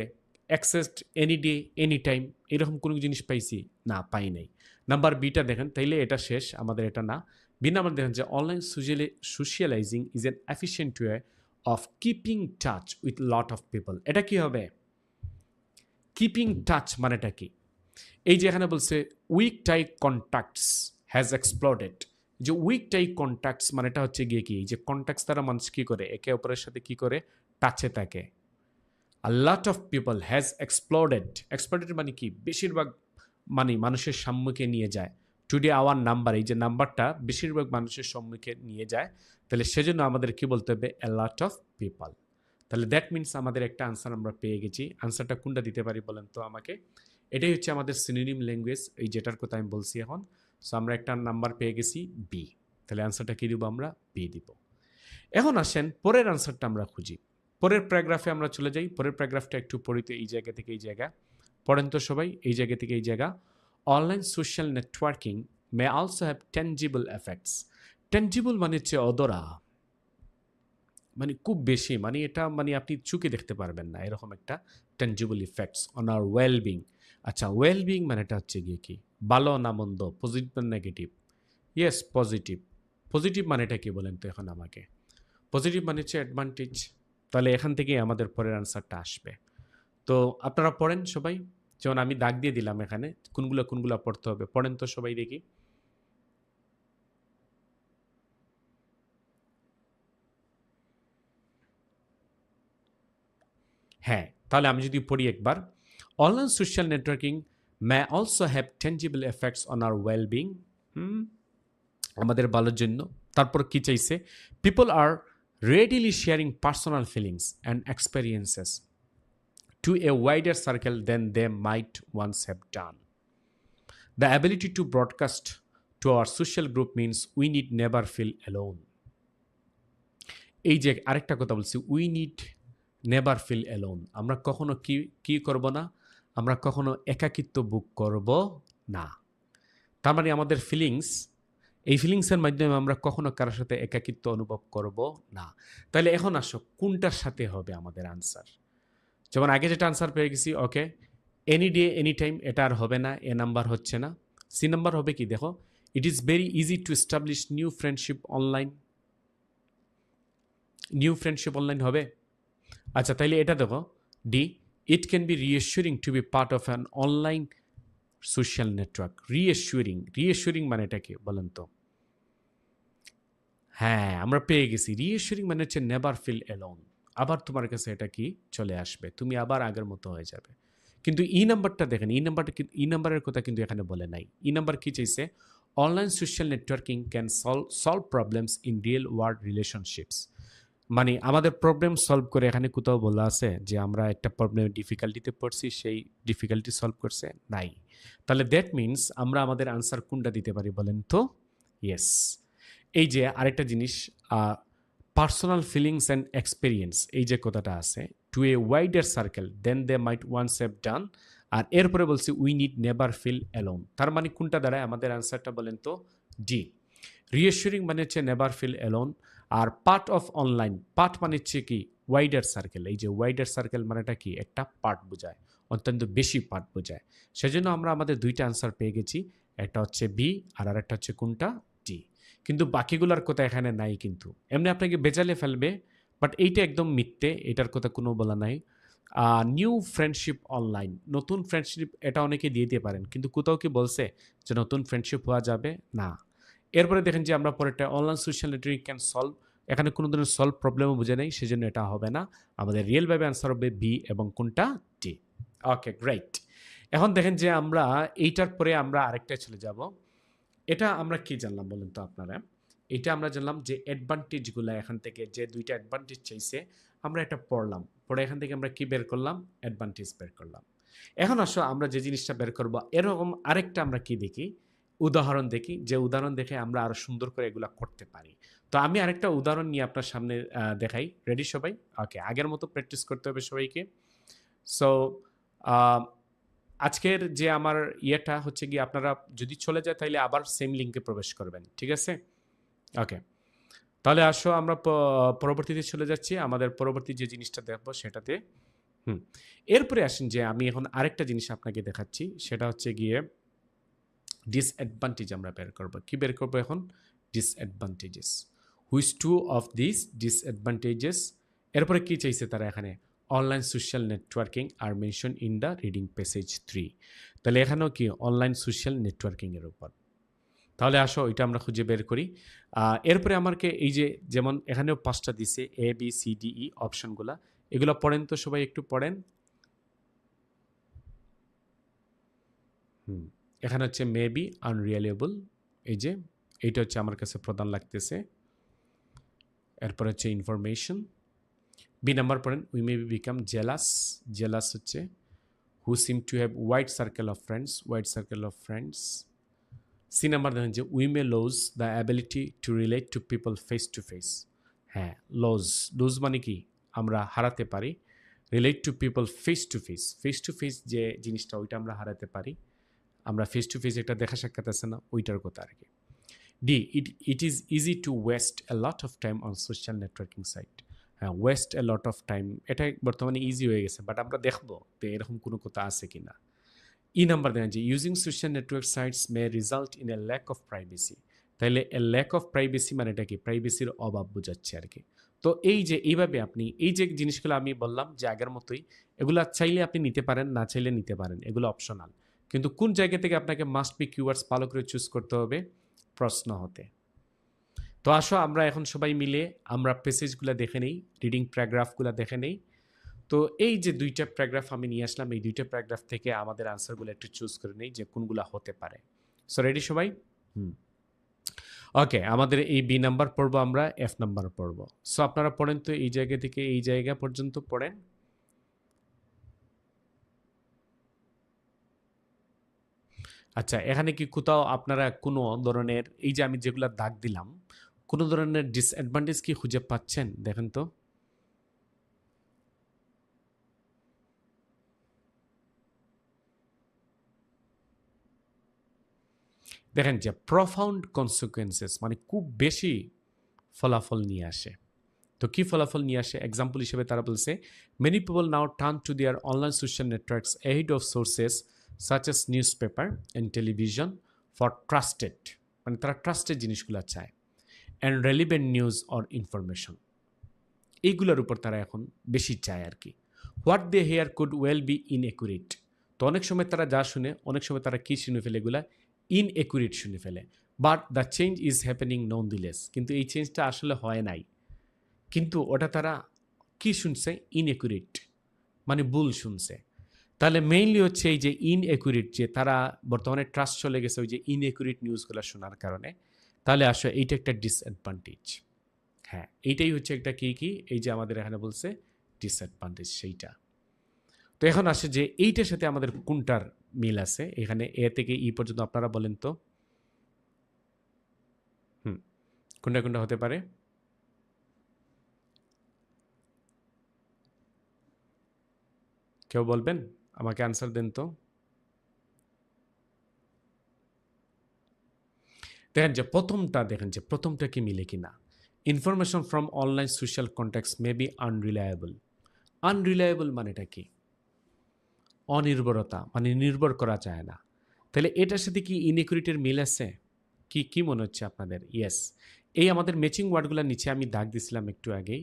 accessed any day any time, এরকম কোনো জিনিস পাইছি? না, পাই নাই। নাম্বার বিটা দেখেন, তাইলে এটা শেষ, আমাদের এটা না। বি নাম্বার দেখেন যে online socialising is an efficient way of keeping touch with lot of people. এটা কি হবে? কিপিং টাচ মানেটা কি? এই যে এখানে বলছে weak tie contacts has exploded, যে উইক টাই কন্ট্যাক্টস মানেটা হচ্ছে গিয়ে কি, যে কন্ট্যাক্টস দ্বারা মানুষ কি করে, একে অপরের সাথে কি করে, টাচে থাকে। A lot of people has exploded মানে কি, বেশিরভাগ মানে মানুষের সম্মুখে নিয়ে যায়। টুডে আওয়ার নাম্বার, এই যে নাম্বারটা বেশিরভাগ মানুষের সম্মুখে নিয়ে যায়, তাহলে সেজন্য আমাদের কি বলতে হবে? a lot of people। তাহলে দ্যাট মিনস আমাদের একটা আনসার আমরা পেয়ে গেছি। আনসারটা কোনটা দিতে পারি বলেন তো আমাকে? এটাই হচ্ছে আমাদের সিনোনিম ল্যাঙ্গুয়েজ, এই যেটার কথা আমি বলছি এখন। সো আমরা একটা নাম্বার পেয়ে গেছি বি। তাহলে আনসারটা কি দিব? আমরা বি দিব। এখন আসেন পরের আনসারটা আমরা খুঁজি। পরের প্যারাগ্রাফে আমরা চলে যাই। পরের প্যারাগ্রাফটা একটু পড়িতে, এই জায়গা থেকে এই জায়গা পড়েন তো সবাই, এই জায়গা থেকে এই জায়গা। Online social networking may also have tangible effects. Tangible মানে হচ্ছে অদরা, মানে খুব বেশি, মানে এটা মানে আপনি চোখে দেখতে পারবেন না, এরকম একটা tangible effects on our wellbeing. আচ্ছা, ওয়েলবিং মানে এটা হচ্ছে গিয়ে কি, ভালো না মন্দ, পজিটিভ না নেগেটিভ? Yes, positive. পজিটিভ মানে এটা কি বলেন তো এখন আমাকে? পজিটিভ মানে হচ্ছে অ্যাডভান্টেজ। তাহলে এখান থেকেই আমাদের পরের আনসারটা আসবে। তো আপনারা পড়েন সবাই, যেমন আমি দাগ দিয়ে দিলাম এখানে, কোনগুলো পড়তে হবে, পড়েন তো সবাই দেখি। হ্যাঁ, তাহলে আমি যদি পড়ি একবার, online social networking may also have tangible effects on our wellbeing, আমাদের ভালোর জন্য। তারপর কি চাইছে? People are readily sharing personal feelings and experiences to a wider circle than they might once have done. The ability to broadcast to our social group means we need never feel alone. এই যে আরেকটা কথা বলছি, we need never feel alone, আমরা কখনো কি করব না, আমরা কখনো একাকিত্ব বুক করব না। তার মানে আমাদের ফিলিংস, এই ফিলিংসের মাধ্যমে আমরা কখনো কারোর সাথে একাকিত্ব অনুভব করব না। তাহলে এখন আসো কোনটার সাথে হবে আমাদের আনসার? যেমন আগে যেটা আনসার পেয়ে গেছি, ওকে, এনি ডে এনি টাইম, এটা আর হবে না, এ নাম্বার হচ্ছে না। সি নাম্বার হবে কি দেখো, it is very easy to establish new friendship online. New friendship online হবে। আচ্ছা তাইলে এটা দেখো D it can be reassuring to be part of an online social network. Reassuring মানে এটা কি বলেন তো? হ্যাঁ আমরা পেয়ে গেছি। রিএসিউরিং মানে হচ্ছে নেভার ফিল অ্যালোন। আবার তোমার কাছে এটা কি চলে আসবে, তুমি আবার আগের মতো হয়ে যাবে। কিন্তু ই নাম্বারটা দেখেন, ই নাম্বারের কথা কিন্তু এখানে বলে নাই। ই নাম্বার কি চাইছে? Online social networking can solve problems in real world relationships. মানে আমাদের প্রবলেম সলভ করে এখানে কোথাও বলা আছে যে আমরা একটা প্রবলেমের ডিফিকাল্টিতে পড়ছি, সেই ডিফিকাল্টি সলভ করছে? নাই। তাহলে দ্যাট মিনস আমরা আমাদের আনসার কোনটা দিতে পারি বলেন তো? ইয়েস। এই যে আরেকটা জিনিস, পার্সোনাল ফিলিংস অ্যান্ড এক্সপিরিয়েন্স, এই যে কথাটা আছে, to a wider circle than they might once have done. আর এরপরে বলছি we need never feel alone. তার মানে কোনটা দাঁড়ায় আমাদের আনসারটা বলেন তো? ডি। রিএসিউরিং মানে হচ্ছে নেভার ফিল অ্যালোন। আর পার্ট অফ অনলাইন, পার্ট মানে হচ্ছে কি ওয়াইডার সার্কেল। এই যে ওয়াইডার সার্কেল মানেটা কি? একটা পার্ট বোঝায়, অত্যন্ত বেশি পার্ট বোঝায়। সেজন্য আমরা আমাদের দুইটা আনসার পেয়ে গেছি, একটা হচ্ছে বি আর আরেকটা হচ্ছে কোনটা? ডি। কিন্তু বাকিগুলোর কথা এখানে নাই, কিন্তু এমনি আপনাকে বেজালে ফেলবে, বাট এইটা একদম মিথ্যে, এটার কথা কোনো বলা নাই। নিউ ফ্রেন্ডশিপ অনলাইন, নতুন ফ্রেন্ডশিপ, এটা অনেকে দিয়ে দিতে পারেন, কিন্তু কোথাও কি বলছে যে নতুন ফ্রেন্ডশিপ হওয়া যাবে না। এরপরে দেখেন যে আমরা পরেরটা online social networking can solve, এখানে কোনো ধরনের সলভ প্রবলেমও বুঝে নেই, সেজন্য এটা হবে না। আমাদের রিয়েলভাবে আনসার হবে বি এবং কোনটা? ডি। Okay great. এখন দেখেন যে আমরা এইটার পরে আমরা আরেকটায় চলে যাব। এটা আমরা কি জানলাম বলেন তো আপনারা? এটা আমরা জানলাম যে অ্যাডভান্টেজগুলো, এখান থেকে যে দুইটা অ্যাডভান্টেজ চাইছে আমরা এটা পড়লাম, পরে এখান থেকে আমরা কি বের করলাম? অ্যাডভান্টেজ বের করলাম। এখন আসো আমরা যে জিনিসটা বের করব, এরকম আরেকটা আমরা কি দেখি? উদাহরণ দেখি, যে উদাহরণ দেখে আমরা আরো সুন্দর করে এগুলা করতে পারি। তো আমি আরেকটা উদাহরণ নিয়ে আপনার সামনে দেখাই। রেডি সবাই? ওকে, আগের মতো প্র্যাকটিস করতে হবে সবাইকে। সো আজকের যে আমার ইয়েটা হচ্ছে গিয়ে, আপনারা যদি চলে যায় তাহলে আবার সেম লিঙ্কে প্রবেশ করবেন, ঠিক আছে? ওকে, তাহলে আসো আমরা পরবর্তীতে চলে যাচ্ছি, আমাদের পরবর্তী যে জিনিসটা দেখবো সেটাতে। এরপরে আসেন যে আমি এখন আরেকটা জিনিস আপনাকে দেখাচ্ছি, সেটা হচ্ছে গিয়ে ডিসঅ্যাডভান্টেজ আমরা বের করব। কি বের করবো এখন? Disadvantages. Which two of this disadvantages, এরপরে কি চাইছে তারা এখানে? Online social networking are mention in the reading passage 3। তাহলে এখানেও কি অনলাইন সোশ্যাল নেটওয়ার্কিংয়ের উপর। তাহলে আসো এটা আমরা খুঁজে বের করি। এরপরে আমাকে এই যে যেমন এখানেও 5টা দিছে, এ বি সি ডি ই অপশনগুলা, এগুলো পড়েন তো সবাই, একটু পড়েন। এখানে হচ্ছে মে বি আনরিলায়েবল, এই যে এইটা হচ্ছে আমার কাছে প্রধান লাগতেছে। এরপর হচ্ছে ইনফরমেশন। বি নাম্বার পড়েন, we may be become jealous. Jealous হচ্ছে who seem to have wide circle of friends, wide circle of friends. C number দেখেন যে we may lose the ability to relate to people face to face. হ্যাঁ, lose মানে কি? আমরা হারাতে পারি। Relate to people face to face, face to face যে জিনিসটা, ওইটা আমরা হারাতে পারি। আমরা ফেস টু ফেস একটা দেখা সাক্ষাৎ আছে না, ওইটার কথা আর কি। D, it is easy to waste a lot of time on social networking site. হ্যাঁ, waste a lot of time, এটা বর্তমানে ইজি হয়ে গেছে, বাট আমরা দেখবো যে এরকম কোনো কথা আছে কিনা। ই নাম্বার দেখেন যে using social network sites may result in a lack of privacy. তাইলে এ ল্যাক অফ প্রাইভেসি মানে এটা কি? প্রাইভেসির অভাব বোঝাচ্ছে আর কি। তো এই যে এইভাবে আপনি এই যে জিনিসগুলো আমি বললাম যে আগের মতোই, এগুলো চাইলে আপনি নিতে পারেন, না চাইলে নিতে পারেন, এগুলো অপশনাল। কিন্তু কোন জায়গা থেকে আপনাকে মাস্ট বি কিওয়ার্ডস ভালো করে চুজ করতে হবে? প্রশ্ন হতে। তো আসো আমরা এখন সবাই মিলে আমরা প্যাসেজগুলো দেখে নেই, রিডিং প্যারাগ্রাফগুলো দেখে নেই। তো এই যে দুইটা প্যারাগ্রাফ আমি নিয়ে আসলাম, এই দুইটা প্যারাগ্রাফ থেকে আমাদের আনসারগুলো একটু চুজ করে নেই যে কোনগুলো হতে পারে। সো রেডি সবাই? ওকে, আমাদের এই বি নাম্বার পড়বো, আমরা এফ নাম্বার পড়বো। সো আপনারা পড়েন তো, এই জায়গা থেকে এই জায়গা পর্যন্ত পড়েন। আচ্ছা, এখানে কি কোথাও আপনারা কোনো ধরনের, এই যে আমি যেগুলো দাগ দিলাম, কোনো ধরনের ডিসঅ্যাডভান্টেজ কি খুঁজে পাচ্ছেন? দেখেন তো। দেখেন যে প্রফাউন্ড কনসিকুয়েন্সেস মানে খুব বেশি ফলাফল নিয়ে আসে। তো কি ফলাফল নিয়ে আসে? এক্সাম্পল হিসেবে তারা বলছে, many people now turn to their online social networks ahead of sources such as newspaper and television for trusted, মানে তারা ট্রাস্টেড জিনিসগুলো চায়, and relevant news or information. এইগুলোর উপর তারা এখন বেশি চায় আর কি। What they hear could well be inaccurate. তো অনেক সময় তারা যা শুনে, অনেক সময় তারা কী শুনে ফেলে, এগুলা ইনএকুরেট শুনে ফেলে। But the change is happening nonetheless, কিন্তু এই চেঞ্জটা আসলে হয় নাই, কিন্তু ওটা তারা কি শুনছে, ইনএকুরেট, মানে ভুল শুনছে। তাহলে মেইনলি হচ্ছে এই যে ইনএকুরেট, যে তারা বর্তমানে ট্রাস্ট চলে গেছে ওই যে ইনএকুরেট নিউজগুলো শোনার কারণে, তাহলে আসলে এইটা একটা ডিসঅ্যাডভান্টেজ। হ্যাঁ, এইটাই হচ্ছে একটা কি এই যে আমাদের এখানে বলছে ডিসঅ্যাডভান্টেজ সেইটা। তো এখন আসে যে এইটার সাথে আমাদের কোনটার মিল আছে, এখানে এ থেকে ই পর্যন্ত আপনারা বলেন তো কোনটা কোনটা হতে পারে? কেউ বলবেন? আমাকে আনসার দেন তো। দেখেন যে প্রথমটা কি মিলে কিনা। Information from online social contacts may be unreliable. Unreliable মানেটা কি? অনির্ভরতা, মানে নির্ভর করা যায় না। তাহলে এটার সাথে কি ইনইকুইটির মিল আছে? কি কি মনে হচ্ছে আপনাদের? ইয়েস, এই আমাদের ম্যাচিং ওয়ার্ডগুলোর নিচে আমি দাগ দিছিলাম একটু আগেই।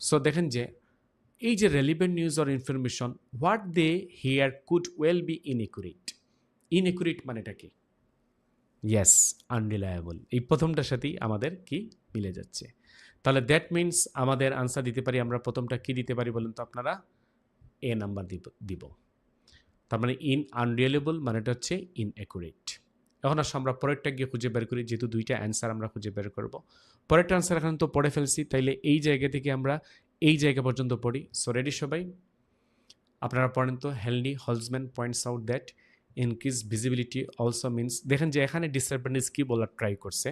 সো দেখেন যে এই যে relevant news or information, what they hear could well be inaccurate. Inaccurate মানেটা কি? Yes, unreliable. এই প্রথমটার সাথেই আমাদের কি মিলে যাচ্ছে। তাহলে দ্যাট মিনস আমাদের আনসার দিতে পারি আমরা, প্রথমটা কি দিতে পারি বলেন তো আপনারা? এ নাম্বার দিব। তার মানে আনরিলায়েবল মানেটা হচ্ছে ইনএকুরেট। এখন আসলে আমরা পরেরটা গিয়ে খুঁজে বের করি, যেহেতু দুইটা অ্যান্সার আমরা খুঁজে বের করব। পরেরটা অ্যান্সার এখন তো পড়ে ফেলছি, তাইলে এই জায়গা থেকে আমরা এই জায়গা পর্যন্ত পড়ি। সো রেডি সবাই? আপনারা পড়েন তো। Henley Holzman points out that increase visibility also means, দেখেন যে এখানে ডিসঅ্যাডভান্টেজ কি বলার ট্রাই করছে।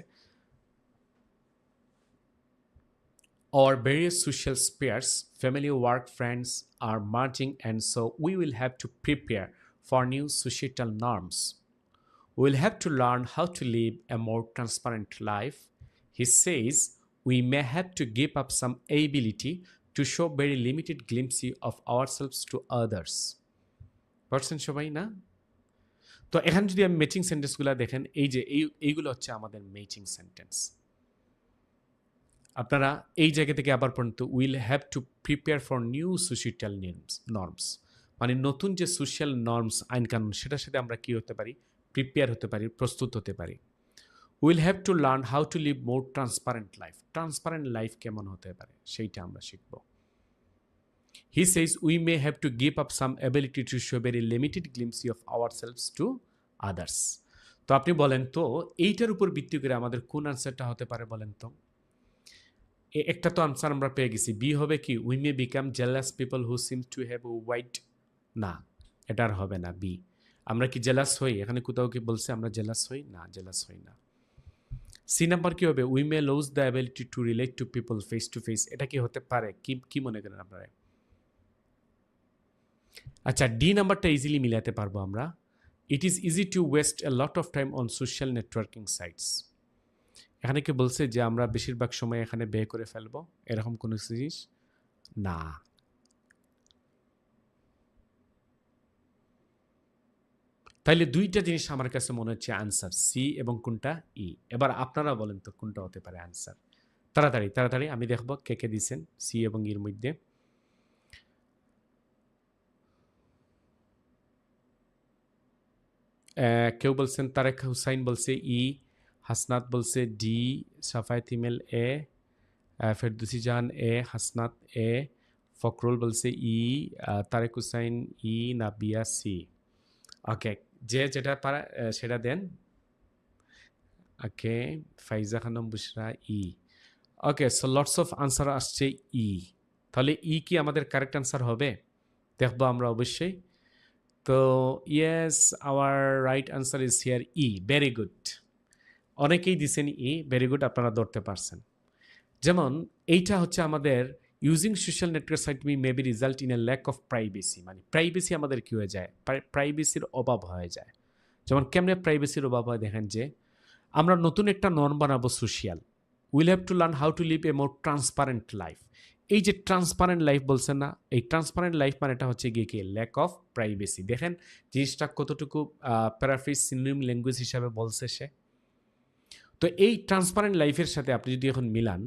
Our various social spheres, family, work, friends are merging, and so we will have to prepare for new societal norms. We'll have to learn how to live a more transparent life. He says we may have to give up some ability to show very limited glimpses of ourselves to others. পারছেন সবাই না? তো এখানে যদি আমি matching সেন্টেন্সগুলো দেখেন, এই যে এইগুলো হচ্ছে আমাদের ম্যাচিং সেন্টেন্স। আপনারা এই জায়গা থেকে আবার পর্যন্ত will have to prepare for new social norms, মানে নতুন যে সোশ্যাল নর্মস, আইন কানুন, সেটার সাথে আমরা কি হতে পারি? প্রিপেয়ার হতে পারি, প্রস্তুত হতে পারি। Will have to learn how to live more transparent life. Transparent life কেমন হতে পারে সেইটা আমরা শিখব। He says we may have to give up some ability to show very limited glimpse of ourselves to others. তো আপনি বলেন তো এইটার উপর ভিত্তি করে আমাদের কোন আনসারটা হতে পারে বলেন তো? একটা তো আনসার আমরা পেয়ে গেছি, বি হবে কি? We may become jealous people who seems to have white. না, এটা আর হবে না বি। আমরা কি জেলাস হই? এখানে কোথাও কি বলছে আমরা জেলাস হই? না, জেলাস হই না। সি নাম্বার কি হবে? We may lose the ability to relate to people face to face. এটা কি হতে পারে? কি মনে করেন আপনারা? আচ্ছা, ডি নাম্বারটা ইজিলি মিলাতে পারবো আমরা। ইট is easy to waste a lot of time on social networking sites. এখানে কি বলছে যে আমরা বেশিরভাগ সময় এখানে ব্যয় করে ফেলবো, এরকম কোনো জিনিস না। তাইলে দুইটা জিনিস আমার কাছে মনে হচ্ছে আনসার, সি এবং কোনটা? ই। এবার আপনারা বলেন তো কোনটা হতে পারে আনসার? তাড়াতাড়ি তাড়াতাড়ি আমি দেখবো কে কে দিচ্ছেন সি এবং ইর মধ্যে। কেউ বলছেন তারেক হুসাইন বলছে ই, হাসনাত বলছে ডি, সাফায়েত ইমেল এ, ফেরদৌসি জাহান এ, হাসনাত এ, ফখরুল বলছে ই, তারেক হুসাইন ই, নাবিয়া সি। ওকে, যে যেটা পারা সেটা দেন। ওকে, ফাইজা খানম বুশরা ই। ওকে, সো লটস অফ আনসার আসছে ই। তাহলে ই কি আমাদের কারেক্ট আনসার হবে? দেখবো আমরা অবশ্যই। তো yes, hour right answer is here E. Very good, অনেকেই দিছেন ই, ভেরি গুড, আপনারা ধরতে পারছেন। যেমন এইটা হচ্ছে আমাদের using social network site may be result in a lack of privacy, মানে প্রাইভেসি আমাদের কী হয়ে যায়? প্রাইভেসির অভাব হয়ে যায়। যেমন কেমনে প্রাইভেসির অভাব হয় দেখেন যে আমরা নতুন একটা নর্ম বানাবো social, will have to learn how to live a more transparent life. এই যে ট্রান্সপারেন্ট লাইফ বলছেন না, এই ট্রান্সপারেন্ট লাইফ মানে এটা হচ্ছে গিয়ে কি? Lack of privacy. দেখেন জিনিসটা কতটুকু প্যারাফ্রেজ সিনোনিম ল্যাঙ্গুয়েজ হিসাবে বলছে সে। তো এই ট্রান্সপারেন্ট লাইফের সাথে আপনি যদি এখন মিলান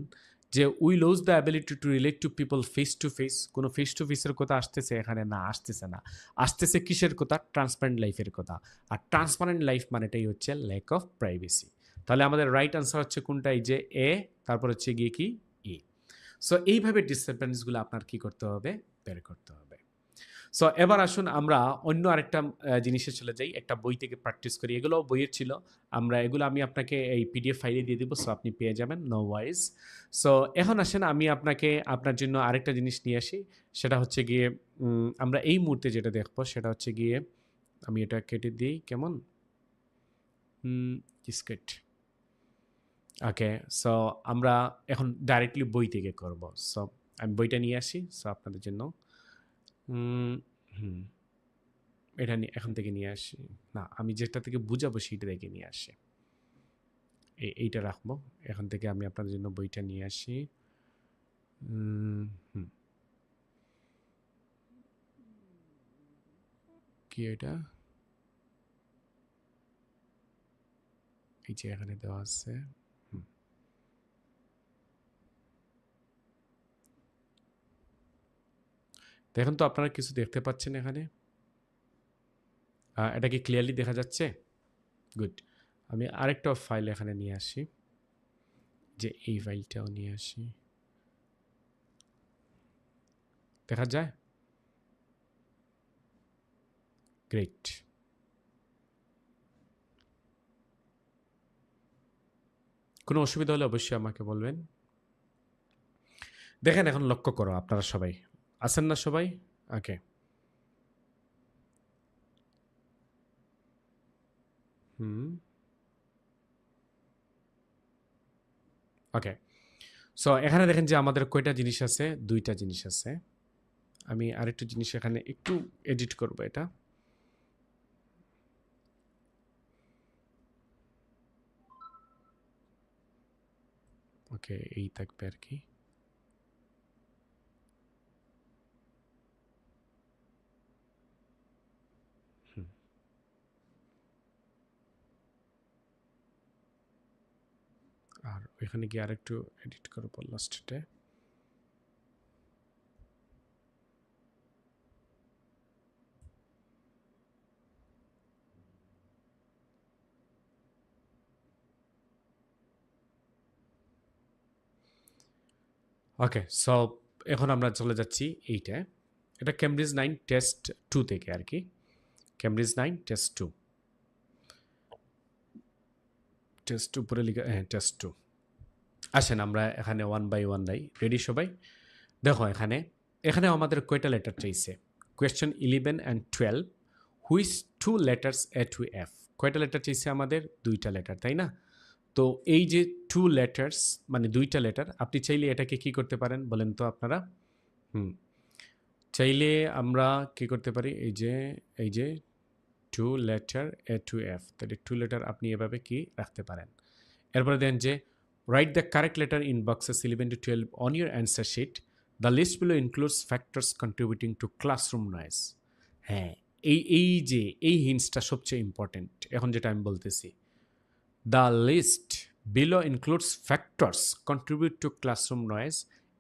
যে we loose the ability to relate to people face to face. কোনো ফেস টু ফেসের কথা আসতেছে এখানে? না, আসতেছে না। আসতেছে কিসের কথা? ট্রান্সপারেন্ট লাইফের কথা। আর ট্রান্সপারেন্ট লাইফ মানেটাই হচ্ছে ল্যাক অফ প্রাইভেসি। তাহলে আমাদের রাইট আনসার হচ্ছে কোনটা? এই যে এ, তারপর হচ্ছে গিয়ে কি ই। সো এইভাবে ডিসঅ্যাডভান্টেজগুলো আপনার কি করতে হবে? বের করতে হবে। সো এবার আসুন আমরা অন্য আরেকটা জিনিসে চলে যাই। একটা বই থেকে প্র্যাকটিস করি। এগুলোও বইয়ের ছিল। এগুলো আমি আপনাকে এই পিডিএফ ফাইলে দিয়ে দিব। সো আপনি পেয়ে যাবেন, নো ওয়ারিজ। সো এখন আসেন আমি আপনার জন্য আরেকটা জিনিস নিয়ে আসি। সেটা হচ্ছে গিয়ে আমরা এই মুহূর্তে যেটা দেখবো সেটা হচ্ছে গিয়ে, আমি এটা কেটে দিই কেমন? স্কেট। ওকে, সো আমরা এখন ডাইরেক্টলি বই থেকে করব। সো আমি বইটা নিয়ে আসি সো আপনাদের জন্য। হুম এটা এখান থেকে নিয়ে আসি না, আমি যেটা থেকে বুঝাবো সেইটা থেকে নিয়ে আসি। এইটা রাখবো। এখান থেকে আমি আপনাদের জন্য বইটা নিয়ে আসি। কি এটা? এই যে এখানে দেওয়া আছে। দেখুন তো আপনারা কিছু দেখতে পাচ্ছেন এখানে? এটা কি ক্লিয়ারলি দেখা যাচ্ছে? গুড। আমি আরেকটা ফাইল এখানে নিয়ে আসি, যে এই ফাইলটাও নিয়ে আসি। দেখা যায়? গ্রেট। কোনো অসুবিধা হলে অবশ্যই আমাকে বলবেন। দেখেন, এখন লক্ষ্য করো আপনারা সবাই আছেন না সবাই? ওকে। ওকে, সো এখানে দেখেন যে আমাদের কয়টা জিনিস আছে? দুইটা জিনিস আছে। আমি আরেকটা জিনিস এখানে একটু এডিট করব এটা। ওকে, এই থাকবে আর কি। আর ওইখানে গিয়ে আরেকটু এডিট করবো লাস্টে। ওকে, সো এখন আমরা চলে যাচ্ছি এইটা। এটা ক্যামব্রিজ 9 টেস্ট 2 থেকে আর কি। Cambridge 9 test 2। টেস্ট 2 পরে লিখে, হ্যাঁ টেস্ট 2। আসেন আমরা এখানে ওয়ান বাই ওয়ান যাই। রেডি সবাই? দেখো এখানে আমাদের কয়টা লেটার চাইছে? Question 11 and 12, which 2 letters A to F. কয়টা লেটার চাইছে আমাদের? দুইটা লেটার, তাই না? তো এই যে 2 লেটার্স মানে দুইটা লেটার, আপনি চাইলে এটাকে কি করতে পারেন বলেন তো আপনারা? চাইলে আমরা কি করতে পারি? এই যে 2 লেটার এ টু এফ, তাহলে 2 লেটার আপনি এভাবে কি রাখতে পারেন। এরপরে দেন যে write the correct letter in boxes 11 to 12 on your answer sheet. The list below includes factors contributing to classroom noise. হ্যাঁ, এই হিন্টসটা সবচেয়ে ইম্পর্টেন্ট এখন যেটা আমি বলতেছি। The list below includes factors contribute to classroom noise.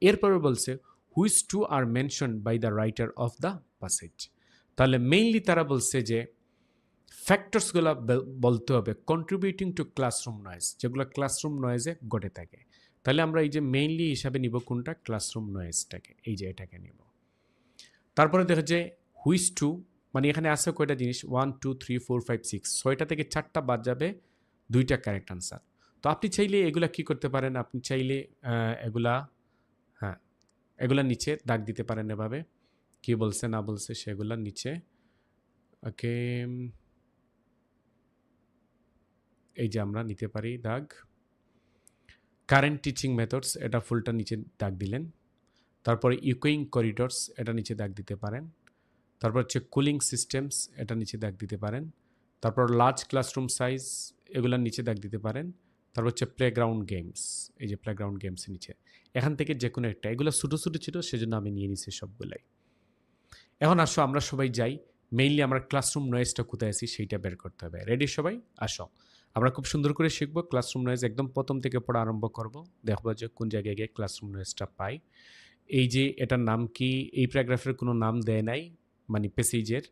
এরপরে বলছে which two are mention by the writer of the passage. তাহলে মেইনলি তারা বলছে যে ফ্যাক্টরসগুলো বলতে হবে কন্ট্রিবিউটিং টু ক্লাসরুম নয়েজ, যেগুলো ক্লাসরুম নয়েজে ঘটে থাকে। তাহলে আমরা এই যে মেইনলি হিসাবে নিব কোনটা? ক্লাসরুম নয়েজটাকে, এই যে এটাকে নিব। তারপরে দেখো যে হুইচ টু, মানে এখানে আছে কয়টা জিনিস? 1 2 3 4 5 6, 6টা থেকে 4টা বাদ যাবে, 2টা কারেক্ট আনসার। তো আপনি চাইলে এগুলা কি করতে পারেন? আপনি চাইলে এগুলা, হ্যাঁ এগুলা নিচে দাগ দিতে পারেন এভাবে, কি বলছে না বলছে সেগুলা নিচে। ওকে, এই যে আমরা নিতে পারি দাগ। কারেন্ট টিচিং মেথডস, এটা ফুলটা নিচে দাগ দিলেন। তারপরে ইকোয়িং করিডোরস, এটা নিচে দাগ দিতে পারেন। তারপর হচ্ছে কুলিং সিস্টেমস, এটা নিচে দাগ দিতে পারেন। তারপর লার্জ ক্লাসরুম সাইজ, এগুলোর নিচে দাগ দিতে পারেন। তারপর হচ্ছে প্লেগ্রাউন্ড গেমস, এই যে প্লেগ্রাউন্ড গেমসের নিচে। এখান থেকে যে কোনো একটা, এগুলো ছোটো ছোটো ছিল সেজন্য আমি নিয়ে নিছি সবগুলাই। এখন আসো আমরা সবাই যাই, মেইনলি আমরা ক্লাসরুম নয়েজটা কোথায় আছি সেইটা বের করতে হবে। রেডি সবাই? আসো আমরা খুব সুন্দর করে শিখব। ক্লাসরুম নয়েজ একদম প্রথম থেকে পড়া আরম্ভ করব। দেখব যে কোন জায়গায় গিয়ে ক্লাসরুম নয়েজটা পাই। এই যে এটার নাম কি, এই প্যারাগ্রাফের কোনো নাম দেয় নাই, মানে প্যাসেজের।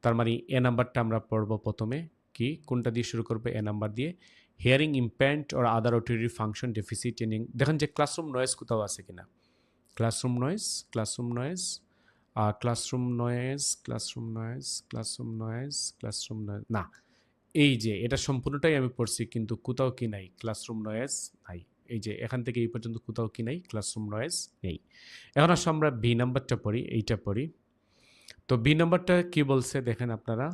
তার মানে এ নাম্বারটা আমরা পড়ব প্রথমে। কি কোনটা দিয়ে শুরু করবে? এ নাম্বার দিয়ে। Hearing implant or other auditory function deficit in, দেখেন যে ক্লাসরুম নয়েজ কোথাও আছে কিনা। Classroom noise, classroom noise, classroom noise, classroom noise, classroom noise, classroom noise, না। এই যে এটা সম্পূর্ণটাই আমি পড়ছি, কিন্তু কোথাও কি নাই ক্লাসরুম নয়েজ নাই। এই যে এখান থেকে এই পর্যন্ত কোথাও কি নাই ক্লাসরুম নয়েজ নেই। এখন আসলে আমরা বি নাম্বারটা পড়ি, এইটা পড়ি। তো বি নাম্বারটা কি বলছে দেখেন আপনারা।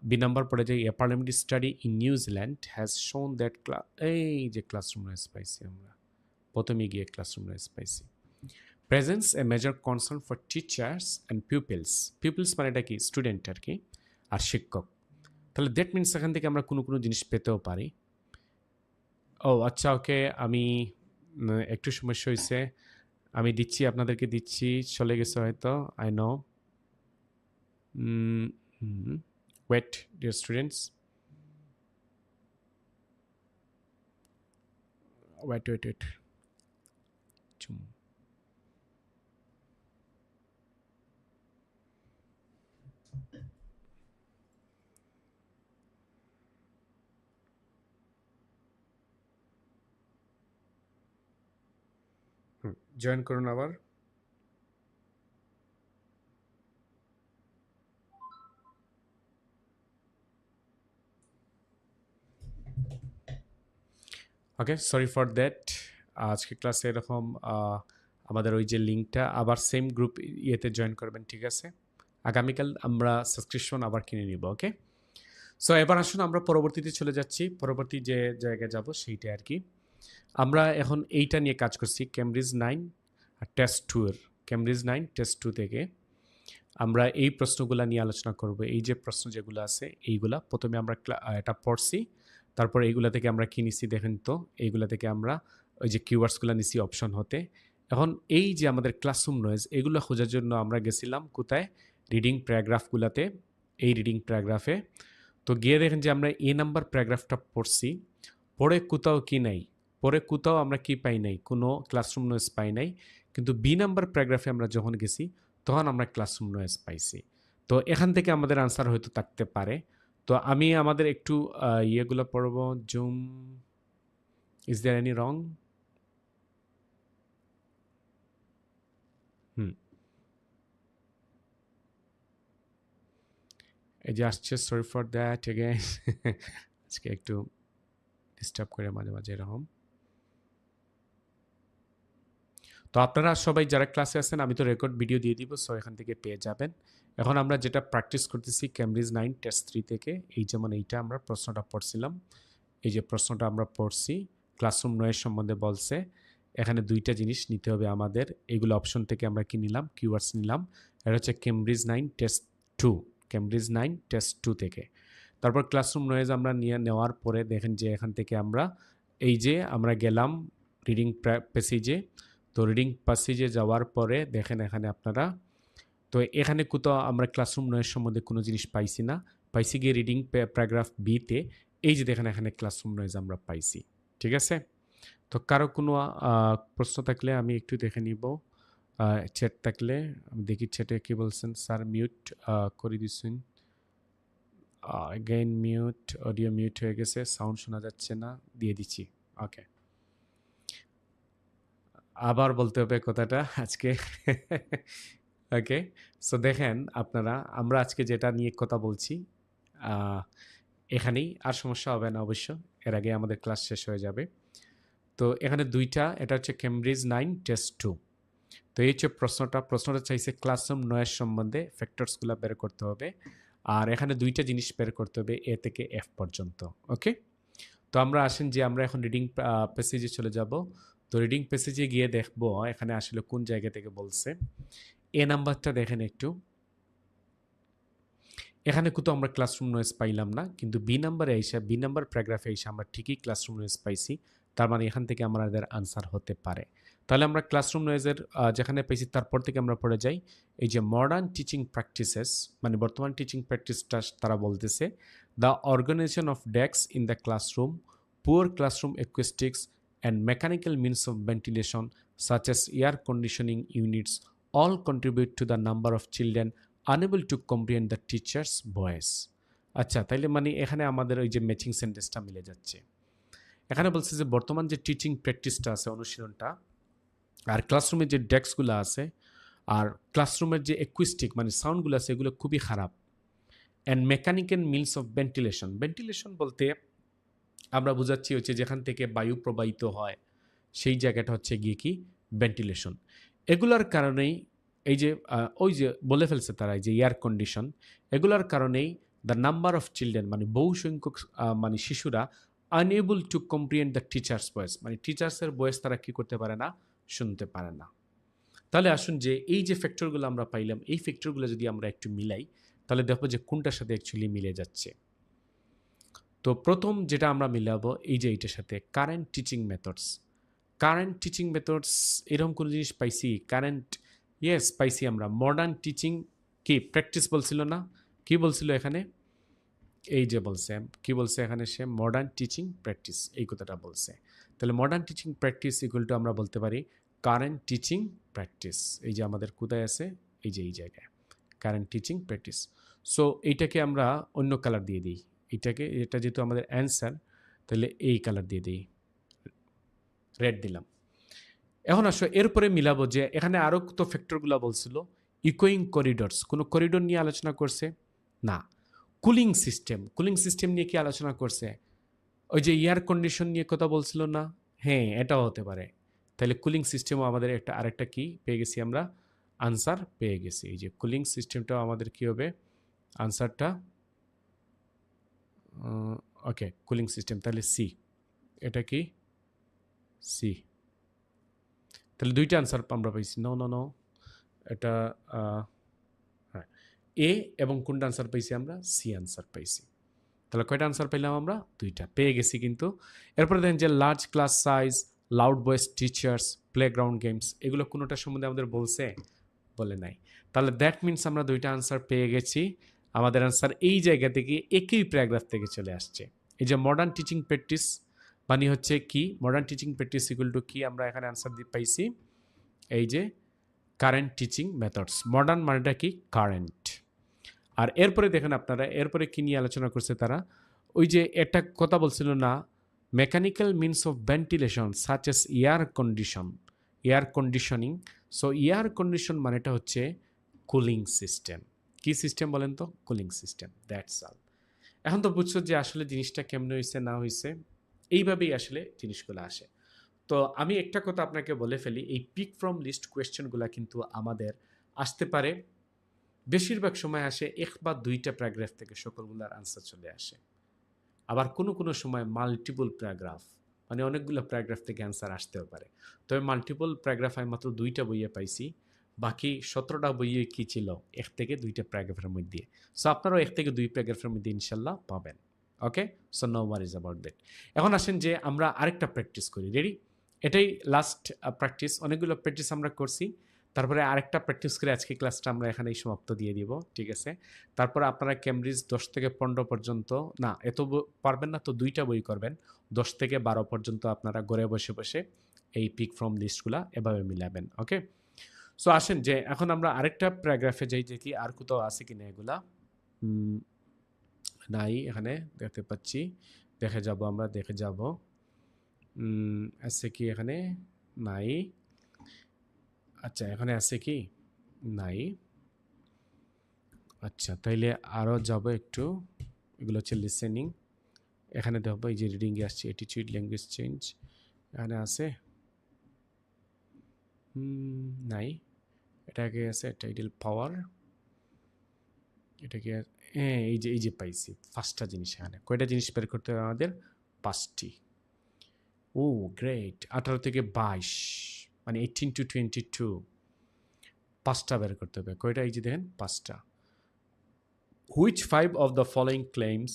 বি নাম্বার পড়ে যে এ parliamentary study in New Zealand has শোন দ্যাট, এই যে ক্লাসরুম নয়েজ পাইছি আমরা, প্রথমে গিয়ে ক্লাসরুম নয়েজ পাইছি। Presence a major concern for teachers and people's. People's মানে এটা কি? স্টুডেন্ট আর কি, আর শিক্ষক। তাহলে দ্যাট মিনস এখান থেকে আমরা কোনো জিনিস পেতেও পারি। ও আচ্ছা, ওকে, আমি একটু সমস্যা হয়েছে, আমি দিচ্ছি, আপনাদেরকে দিচ্ছি, চলে গেছে হয়তো, I know. Wait dear students, wait wait wait. Join করুন আবার। Okay, sorry for that. আজকে ক্লাসে এরকম আমাদের ওই যে লিঙ্কটা আবার সেম গ্রুপ ইয়েতে জয়েন করবেন, ঠিক আছে? আগামীকাল আমরা সাবস্ক্রিপশন আবার কিনে নিব। ওকে, সো এবার আসুন আমরা পরবর্তীতে চলে যাচ্ছি। পরবর্তী যে জায়গায় যাব সেইটা আর কি। আমরা এখন এইটা নিয়ে কাজ করছি, ক্যামব্রিজ 9 টেস্ট 2 এর। ক্যামব্রিজ 9 টেস্ট 2 থেকে আমরা এই প্রশ্নগুলো নিয়ে আলোচনা করব। এই যে প্রশ্ন যেগুলো আছে এইগুলা প্রথমে আমরা এটা পড়ছি, তারপর এইগুলা থেকে আমরা কি নিছি দেখেন তো। এইগুলা থেকে আমরা ওই যে কিওয়ার্ডসগুলো নিছি অপশন হতে। এখন এই যে আমাদের ক্লাসরুম নয়েজ, এগুলো খোঁজার জন্য আমরা গেছিলাম কোথায়? রিডিং প্যারাগ্রাফগুলোতে। এই রিডিং প্যারাগ্রাফে তো গিয়ে দেখেন যে আমরা এ নাম্বার প্যারাগ্রাফটা পড়ছি, পড়ে কোথাও কি নাই, পরে কোথাও আমরা কি পাই নাই, কোনো ক্লাসরুম নয়েজ পাই নাই। কিন্তু বি নাম্বার প্যারাগ্রাফে আমরা যখন গেছি তখন আমরা ক্লাসরুম নয়েজ পাইছি। তো এখান থেকে আমাদের আনসার হয়তো থাকতে পারে। তো আমি আমাদের একটু ইয়েগুলো পড়ব। Zoom, is there any wrong? এই যে আসছে, সরি ফর দ্যাট এগেইন। আজকে একটু ডিস্টার্ব করে মাঝে মাঝে এরকম। তো আপনারা সবাই যারা ক্লাসে আছেন, আমি তো রেকর্ড ভিডিও দিয়ে দিব, সো এখান থেকে পেয়ে যাবেন। এখন আমরা যেটা প্র্যাকটিস করতেছি ক্যামব্রিজ 9 টেস্ট 3 থেকে, এই যেমন এইটা আমরা প্রশ্নটা পড়ছিলাম, এই যে প্রশ্নটা আমরা পড়ছি ক্লাসরুম নয়েজ সম্বন্ধে বলছে। এখানে দুইটা জিনিস নিতে হবে আমাদের, এইগুলো অপশন থেকে আমরা কি নিলাম? কিওয়ার্ডস নিলাম। এটা হচ্ছে ক্যামব্রিজ 9 টেস্ট 2, ক্যামব্রিজ 9 টেস্ট 2 থেকে। তারপর ক্লাসরুম নয়েজ আমরা নেওয়ার পরে দেখেন যে এখান থেকে আমরা এই যে আমরা গেলাম রিডিং প্যাসেজে। তো রিডিং প্যাসেজে যাওয়ার পরে দেখেন এখানে আপনারা, তো এখানে কোথাও আমরা ক্লাসরুম নয়েজ সম্বন্ধে কোনো জিনিস পাইছি না, পাইছি গিয়ে রিডিং প্যারাগ্রাফ বিতে। এই যে দেখেন এখানে ক্লাসরুম নয়েজ আমরা পাইছি, ঠিক আছে? তো কারো কোনো প্রশ্ন থাকলে আমি একটু দেখে নিব। চ্যাট থাকলে আমি দেখি চ্যাটে কি বলছেন। স্যার মিউট করে দিচ্ছেন, অ্যাগেইন মিউট, অডিও মিউট হয়ে গেছে, সাউন্ড শোনা যাচ্ছে না, দিয়ে দিচ্ছি। ওকে, আবার বলতে হবে কথাটা আজকে। ওকে, সো দেখেন আপনারা, আমরা আজকে যেটা নিয়ে কথা বলছি এখানেই, আর সমস্যা হবে না অবশ্য, এর আগে আমাদের ক্লাস শেষ হয়ে যাবে। তো এখানে দুইটা, এটা হচ্ছে ক্যামব্রিজ 9 টেস্ট 2। তো এই হচ্ছে প্রশ্নটা চাইছে ক্লাসরুম নয়েজ সম্বন্ধে ফ্যাক্টরসগুলো বের করতে হবে। আর এখানে দুইটা জিনিস বের করতে হবে, এ থেকে এফ পর্যন্ত। ওকে, তো আমরা আসেন যে আমরা এখন রিডিং প্যাসেজে চলে যাব। তো রিডিং প্যাসেজে গিয়ে দেখব এখানে আসলে কোন জায়গা থেকে বলছে। এ নাম্বারটা দেখেন একটু, এখানে কোথাও আমরা ক্লাসরুম নয়েজ পাইলাম না, কিন্তু বি নাম্বারে এসে, বি নাম্বার প্যারাগ্রাফে এসে আমরা ঠিকই ক্লাসরুম নয়েজ পাইছি। তার মানে এখান থেকে আমাদের আনসার হতে পারে। তাহলে আমরা ক্লাসরুম নয়েজের যেখানে পেয়েছি তারপর থেকে আমরা পড়ে যাই এই যে মডার্ন টিচিং প্র্যাকটিসেস, মানে বর্তমান টিচিং প্র্যাকটিসটা তারা বলতেছে the organisation of desk in the classroom, poor classroom acoustics and mechanical means of ventilation such as air conditioning units all contribute to the number of children unable to comprehend the teacher's voice. আচ্ছা, তাইলে মানে এখানে আমাদের ওই যে matching সেন্টেন্সটা মিলে যাচ্ছে। এখানে বলছে যে বর্তমান যে টিচিং প্র্যাকটিসটা আছে, অনুশীলনটা, আর ক্লাসরুমের যে ডেস্কগুলো আছে আর ক্লাসরুমের যে অ্যাকুইস্টিক মানে সাউন্ডগুলো আছে এগুলো খুবই খারাপ। And mechanical means of ventilation, ventilation বলতে আমরা বোঝাচ্ছি হচ্ছে যেখান থেকে বায়ু প্রবাহিত হয় সেই জায়গাটা হচ্ছে গিয়ে কি ভেন্টিলেশন। এগুলার কারণেই এই যে ওই যে বলে ফেলছে তারা যে এয়ার কন্ডিশন, এগুলার কারণেই দ্য নাম্বার অফ চিলড্রেন মানে বহু সংখ্যক মানে শিশুরা unable to comprehend the teachers voice, মানে টিচার্সের ভয়েস তারা কি করতে পারে না, শুনতে পারে না। তাহলে আসুন যে এই যে ফ্যাক্টরগুলো আমরা পাইলাম, এই ফ্যাক্টরগুলো যদি আমরা একটু মিলাই তাহলে দেখবো যে কোনটার সাথে অ্যাকচুয়ালি মিলে যাচ্ছে। তো প্রথম যেটা আমরা মিলাবো এই যে এইটার সাথে current teaching methods. Current teaching methods এরকম কোনো জিনিস পাইছি? কারেন্ট, ইয়েস পাইছি আমরা। মডার্ন টিচিং কি প্র্যাকটিস বলছিল না? কি বলছিল এখানে? এই যে বলছে, কি বলছে এখানে সে? মডার্ন টিচিং প্র্যাকটিস, এই কথাটা বলছে। তাহলে modern teaching practice equal to আমরা বলতে পারি কারেন্ট টিচিং প্র্যাকটিস। এই যে আমাদের কোথায় আছে? এই যে এই জায়গায় কারেন্ট টিচিং প্র্যাকটিস। সো এইটাকে আমরা অন্য কালার দিয়ে দিই, এটাকে, এটা যেহেতু আমাদের অ্যান্সার তাহলে এই কালার দিয়ে দিই, রেড দিলাম। এখন আসো এরপরে মিলাবো যে এখানে আরও তো ফ্যাক্টরগুলো বলছিল। ইকোয়িং করিডোরস, কোনো করিডোর নিয়ে আলোচনা করছে না। কুলিং সিস্টেম, কুলিং সিস্টেম নিয়ে কি আলোচনা করছে? ওই যে এয়ার কন্ডিশন নিয়ে কথা বলছিল না? হ্যাঁ, এটাও হতে পারে। তাহলে কুলিং সিস্টেমও আমাদের একটা আরেকটা কি পেয়ে গেছি আমরা, আনসার পেয়ে গেছি। এই যে কুলিং সিস্টেমটাও আমাদের কি হবে আনসারটা? ওকে, কুলিং সিস্টেম, তাহলে সি। এটা কি? সি। তাহলে দুইটা আনসার আমরা পাইছি। নো নো নো, এটা হ্যাঁ এ, এবং কোনটা আনসার পাইছি আমরা? সি আনসার পাইছি। তাহলে কয়টা আনসার পেলাম আমরা? দুইটা পেয়ে গেছি কিন্তু। এরপরে দেখেন যে large class size, loud voice teachers, playground games, এগুলো কোনোটার সম্বন্ধে আমাদের বলছে? বলে নাই। তাহলে দ্যাট মিনস আমরা দুইটা আনসার পেয়ে গেছি। আমাদের আনসার এই জায়গা থেকে একই প্যারাগ্রাফ থেকে চলে আসছে। এই যে মডার্ন টিচিং প্র্যাকটিস মানে হচ্ছে কি? Modern teaching practice equal to কি? আমরা এখানে আনসার দিয়ে পাইছি এই যে কারেন্ট টিচিং মেথডস। মডার্ন মানেটা কি? কারেন্ট। আর এরপরে দেখেন আপনারা, এরপরে কি নিয়ে আলোচনা করছে তারা? ওই যে একটা কথা বলছিল না, mechanical means of ventilation such as air condition, air conditioning. So air condition মানেটা হচ্ছে কুলিং সিস্টেম। কি সিস্টেম বলেন তো? Cooling system, that's all. এখন তো বুঝছো যে আসলে জিনিসটা কেমন হয়েছে না হয়েছে, এইভাবেই আসলে জিনিসগুলো আসে। তো আমি একটা কথা আপনাকে বলে ফেলি, এই পিক ফ্রম লিস্ট কোয়েশ্চেনগুলো কিন্তু আমাদের আসতে পারে, বেশিরভাগ সময় আসে এক বা দুইটা প্যারাগ্রাফ থেকে সকলগুলোর আনসার চলে আসে। আবার কোনো কোনো সময় মাল্টিপল প্যারাগ্রাফ, মানে অনেকগুলো প্যারাগ্রাফ থেকে অ্যান্সার আসতেও পারে। তবে মাল্টিপল প্যারাগ্রাফ আমি মাত্র দুইটা বইয়ে পাইছি, বাকি 17টা বইয়ে কী ছিল? এক থেকে দুইটা প্যারাগ্রাফের মধ্যে। সো আপনারাও এক থেকে দুই প্যারাগ্রাফের মধ্যে ইনশাল্লাহ পাবেন। Okay, so no worries about that. এখন আসেন যে আমরা আরেকটা প্র্যাকটিস করি। রেডি? এটাই লাস্ট প্র্যাকটিস, অনেকগুলো প্র্যাকটিস আমরা করছি। তারপরে আরেকটা প্র্যাকটিস করে আজকে ক্লাসটা আমরা এখানেই সমাপ্ত দিয়ে দিব, ঠিক আছে? তারপরে আপনারা ক্যামব্রিজ 10 থেকে 15 পর্যন্ত, না এত পারবেন না তো দুইটা বই করবেন, 10 থেকে 12 পর্যন্ত আপনারা ঘরে বসে বসে এই পিক ফ্রম লিস্টগুলা এভাবে মিলাবেন। ওকে, সো আসেন যে এখন আমরা আরেকটা প্যারাগ্রাফে যাই, যে কি আর কোথাও আছে কিনা এগুলা। নাই, এখানে দেখতে পাচ্ছি, দেখে যাব আমরা, দেখে যাব আছে কি এখানে? নাই। আচ্ছা, এখানে আছে কি? নাই। আচ্ছা, তাইলে আরও যাব একটু। এগুলো হচ্ছে লিসেনিং। এখানে দেখবো এই যে রিডিংয়ে আসছে অ্যাটিটিউড, ল্যাঙ্গুয়েজ চেঞ্জ, এখানে আছে? নাই। এটাকে আছে টাইটেল পাওয়ার, এটাকে হ্যাঁ এই যে পাইছি 5টা জিনিস। এখানে কয়টা জিনিস বের করতে হবে আমাদের? 5টি। ও গ্রেট, 18 থেকে 22 মানে 18 to 22, 5টা বের করতে হবে। কয়টা? এই যে দেখেন 5টা। Which 5 of the following claims